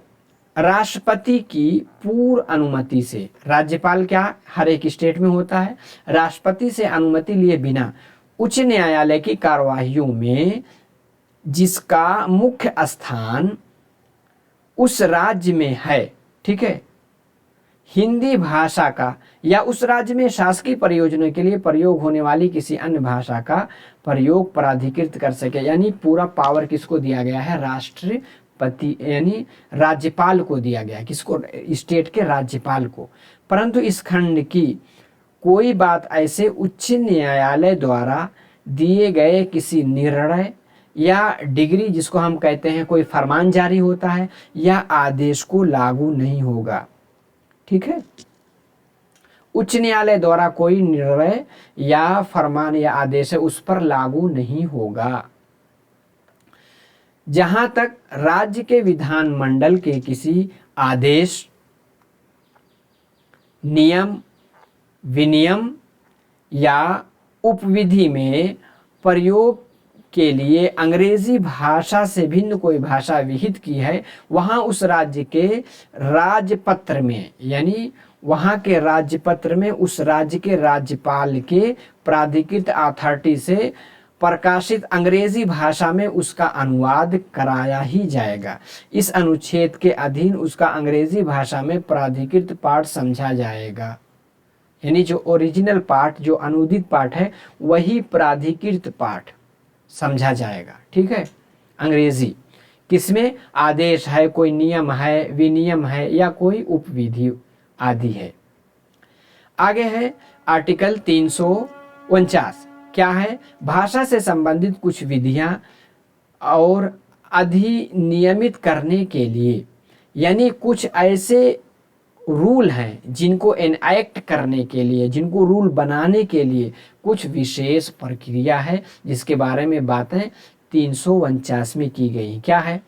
Speaker 1: राष्ट्रपति की पूर्व अनुमति से, राज्यपाल क्या हर एक स्टेट में होता है, राष्ट्रपति से अनुमति लिए बिना उच्च न्यायालय की कार्यवाहियों में जिसका मुख्य स्थान उस राज्य में है, ठीक है, हिंदी भाषा का या उस राज्य में शासकीय परियोजना के लिए प्रयोग होने वाली किसी अन्य भाषा का प्रयोग प्राधिकृत कर सके। यानी पूरा पावर किसको दिया गया है, राष्ट्रपति यानी राज्यपाल को दिया गया है। किसको, स्टेट के राज्यपाल को। परंतु इस खंड की कोई बात ऐसे उच्च न्यायालय द्वारा दिए गए किसी निर्णय या डिग्री, जिसको हम कहते हैं कोई फरमान जारी होता है या आदेश को लागू नहीं होगा। ठीक है, उच्च न्यायालय द्वारा कोई निर्णय या फरमान या आदेश है उस पर लागू नहीं होगा। जहां तक राज्य के विधान मंडल के किसी आदेश, नियम, विनियम या उपविधि में प्रयोग के लिए अंग्रेजी भाषा से भिन्न कोई भाषा विहित की है, वहां उस राज्य के राजपत्र में यानी वहां के राज्यपत्र में उस राज्य के राज्यपाल के प्राधिकृत अथॉरिटी से प्रकाशित अंग्रेजी भाषा में उसका अनुवाद कराया ही जाएगा। इस अनुच्छेद के अधीन उसका अंग्रेजी भाषा में प्राधिकृत पाठ समझा जाएगा। यानी जो ओरिजिनल पाठ, जो अनुदित पाठ है, वही प्राधिकृत पाठ समझा जाएगा। ठीक है, अंग्रेजी किसमें, आदेश है, कोई नियम है, विनियम है या कोई उपविधि आदि है। आगे है आर्टिकल 349, क्या है, भाषा से संबंधित कुछ विधियां और अधिनियमित करने के लिए, यानी कुछ ऐसे रूल हैं जिनको एनएक्ट करने के लिए, जिनको रूल बनाने के लिए कुछ विशेष प्रक्रिया है, जिसके बारे में बातें 349 में की गई। क्या है,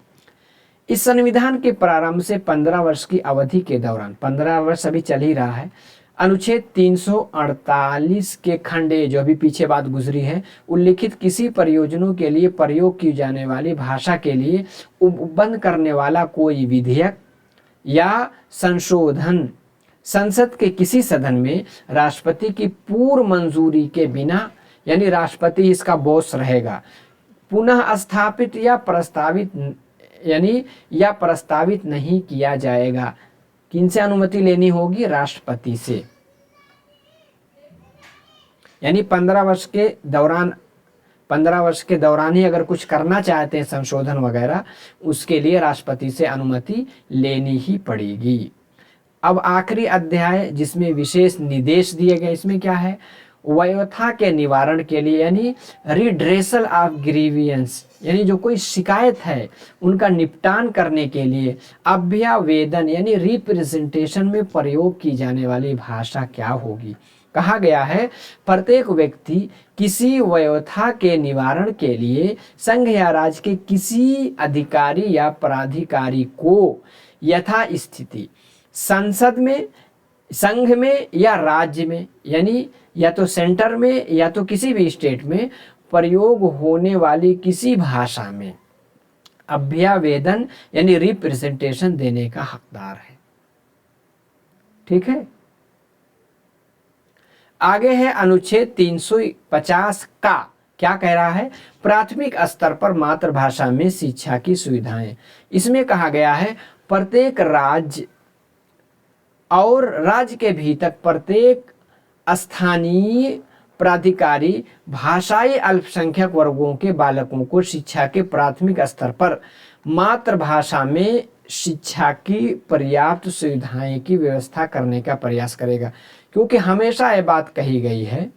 Speaker 1: इस संविधान के प्रारंभ से 15 वर्ष की अवधि के दौरान, 15 वर्ष अभी चल ही रहा है, अनुच्छेद 348 के खंड ए, जो अभी पीछे बात गुजरी है, उल्लिखित किसी परियोजनों के लिए प्रयोग की जाने वाली भाषा के लिए उपबंध करने वाला कोई विधेयक या संशोधन संसद के किसी सदन में राष्ट्रपति की पूर्व मंजूरी के बिना, यानी राष्ट्रपति इसका बॉस रहेगा, पुनः स्थापित या प्रस्तावित नहीं किया जाएगा। किनसे अनुमति लेनी होगी, राष्ट्रपति से। यानी 15 वर्ष के दौरान ही अगर कुछ करना चाहते हैं संशोधन वगैरह, उसके लिए राष्ट्रपति से अनुमति लेनी ही पड़ेगी। अब आखिरी अध्याय जिसमें विशेष निर्देश दिए गए, इसमें क्या है, वयोथा के निवारण के लिए, यानी रिड्रेसल ऑफ ग्रीवियंस, यानी जो कोई शिकायत है उनका निपटान करने के लिए अभ्यावेदन यानी रिप्रेजेंटेशन में प्रयोग की जाने वाली भाषा क्या होगी। कहा गया है, प्रत्येक व्यक्ति किसी वयोथा के निवारण के लिए संघ या राज्य के किसी अधिकारी या प्राधिकारी को यथा स्थिति संसद में, संघ में या राज्य में, यानी या तो सेंटर में या तो किसी भी स्टेट में प्रयोग होने वाली किसी भाषा में अभ्यावेदन यानी रिप्रेजेंटेशन देने का हकदार है। ठीक है, आगे है अनुच्छेद 350 का, क्या कह रहा है, प्राथमिक स्तर पर मातृभाषा में शिक्षा की सुविधाएं। इसमें कहा गया है, प्रत्येक राज्य और राज्य के भीतर प्रत्येक स्थानीय प्राधिकारी भाषाई अल्पसंख्यक वर्गों के बालकों को शिक्षा के प्राथमिक स्तर पर मातृभाषा में शिक्षा की पर्याप्त सुविधाएं की व्यवस्था करने का प्रयास करेगा। क्योंकि हमेशा ये बात कही गई है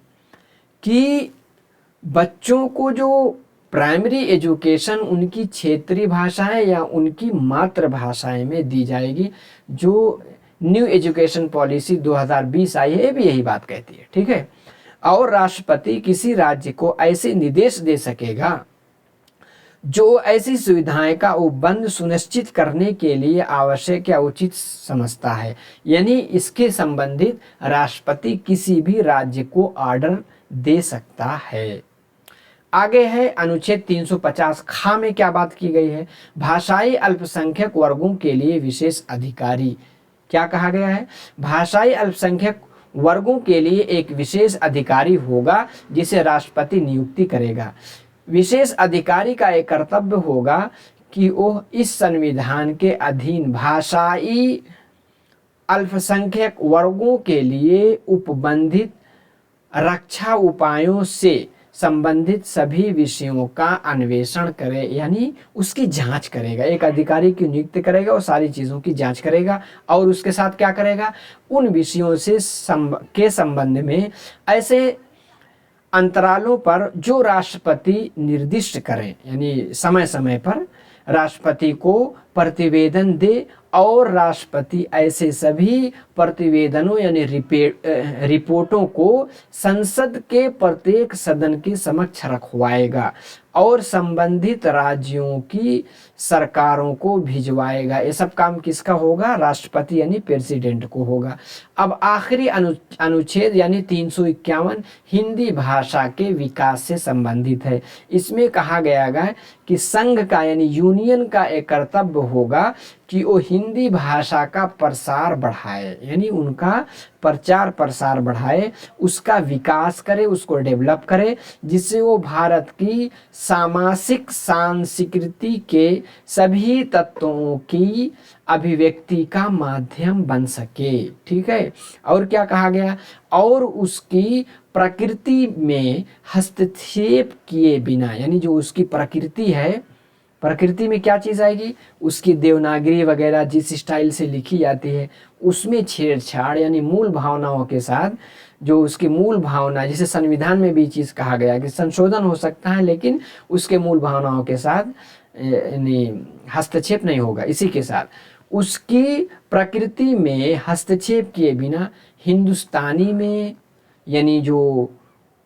Speaker 1: कि बच्चों को जो प्राइमरी एजुकेशन उनकी क्षेत्रीय भाषाएं या उनकी मातृभाषाएं में दी जाएगी। जो न्यू एजुकेशन पॉलिसी 2020 आई है, ये भी यही बात कहती है। ठीक है, और राष्ट्रपति किसी राज्य को ऐसे निर्देश दे सकेगा जो ऐसी सुविधाएं का उपबंध सुनिश्चित करने के लिए आवश्यक या उचित समझता है, यानी इसके संबंधित राष्ट्रपति किसी भी राज्य को ऑर्डर दे सकता है। आगे है अनुच्छेद 350 खा में क्या बात की गई है, भाषाई अल्पसंख्यक वर्गों के लिए विशेष अधिकारी। क्या कहा गया है, भाषाई अल्पसंख्यक वर्गों के लिए एक विशेष अधिकारी होगा जिसे राष्ट्रपति नियुक्ति करेगा। विशेष अधिकारी का एक कर्तव्य होगा कि वह इस संविधान के अधीन भाषाई अल्पसंख्यक वर्गों के लिए उपबंधित रक्षा उपायों से संबंधित सभी विषयों का अन्वेषण करे, यानी उसकी जांच करेगा। एक अधिकारी की नियुक्ति करेगा और सारी चीज़ों की जांच करेगा, और उसके साथ क्या करेगा, उन विषयों से के संबंध में ऐसे अंतरालों पर जो राष्ट्रपति निर्दिष्ट करें, यानी समय समय पर राष्ट्रपति को प्रतिवेदन दे, और राष्ट्रपति ऐसे सभी प्रतिवेदनों यानी रिपोर्टों को संसद के प्रत्येक सदन के समक्ष रखवाएगा और संबंधित राज्यों की सरकारों को भिजवाएगा। ये सब काम किसका होगा, राष्ट्रपति यानी प्रेसिडेंट को होगा। अब आखिरी अनुच्छेद यानी 351 हिंदी भाषा के विकास से संबंधित है। इसमें कहा गया है कि संघ का यानी यूनियन का एक कर्तव्य होगा कि वो हिंदी भाषा का प्रसार बढ़ाए, यानी उनका प्रचार प्रसार बढ़ाए, उसका विकास करे, उसको डेवलप करे, जिससे वो भारत की सामाजिक सांस्कृति के सभी तत्वों की अभिव्यक्ति का माध्यम बन सके। ठीक है, और क्या कहा गया, और उसकी प्रकृति में हस्तक्षेप किए बिना, यानी जो उसकी प्रकृति है, प्रकृति में क्या चीज़ आएगी, उसकी देवनागरी वगैरह जिस स्टाइल से लिखी जाती है उसमें छेड़छाड़ यानी मूल भावनाओं के साथ जो उसकी मूल भावना, जिसे संविधान में भी चीज़ कहा गया कि संशोधन हो सकता है लेकिन उसके मूल भावनाओं के साथ हस्तक्षेप नहीं होगा। इसी के साथ उसकी प्रकृति में हस्तक्षेप किए बिना हिंदुस्तानी में, यानी जो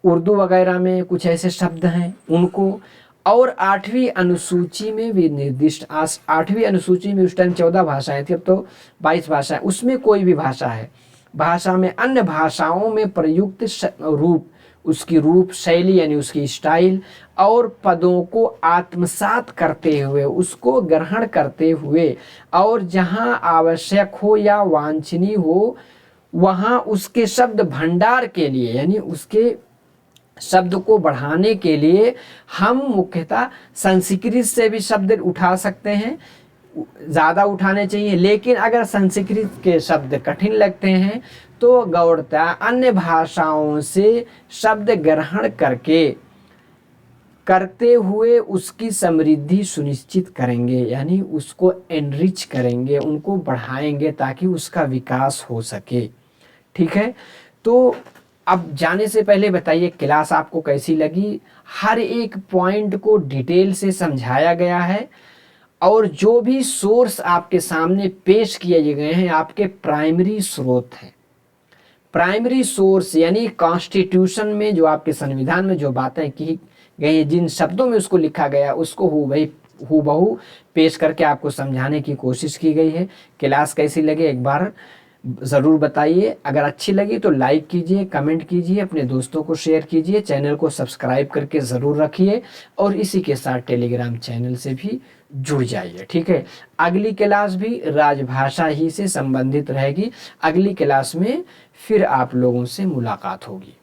Speaker 1: उर्दू वगैरह में कुछ ऐसे शब्द हैं उनको, और 8वीं अनुसूची में भी निर्दिष्ट, 8वीं अनुसूची में उस टाइम 14 भाषाएं थी, अब तो 22 भाषाएं, उसमें कोई भी भाषा है, भाषा में अन्य भाषाओं में प्रयुक्त रूप, उसकी रूप शैली यानी उसकी स्टाइल और पदों को आत्मसात करते हुए, उसको ग्रहण करते हुए, और जहाँ आवश्यक हो या वांछनीय हो वहाँ उसके शब्द भंडार के लिए, यानी उसके शब्द को बढ़ाने के लिए हम मुख्यतः संस्कृत से भी शब्द उठा सकते हैं, ज़्यादा उठाने चाहिए, लेकिन अगर संस्कृत के शब्द कठिन लगते हैं तो गौड़ता अन्य भाषाओं से शब्द ग्रहण करते हुए उसकी समृद्धि सुनिश्चित करेंगे, यानी उसको एनरिच करेंगे, उनको बढ़ाएंगे ताकि उसका विकास हो सके। ठीक है, तो अब जाने से पहले बताइए क्लास आपको कैसी लगी। हर एक पॉइंट को डिटेल से समझाया गया है, और जो भी सोर्स आपके सामने पेश किए गए हैं आपके प्राइमरी स्रोत हैं। प्राइमरी सोर्स यानी कॉन्स्टिट्यूशन में जो आपके संविधान में जो बातें की गई हैं, जिन शब्दों में उसको लिखा गया उसको हूबहू पेश करके आपको समझाने की कोशिश की गई है। क्लास कैसी लगे एक बार ज़रूर बताइए। अगर अच्छी लगी तो लाइक कीजिए, कमेंट कीजिए, अपने दोस्तों को शेयर कीजिए, चैनल को सब्सक्राइब करके ज़रूर रखिए, और इसी के साथ टेलीग्राम चैनल से भी जुड़ जाइए। ठीक है, अगली क्लास भी राजभाषा ही से संबंधित रहेगी। अगली क्लास में फिर आप लोगों से मुलाकात होगी।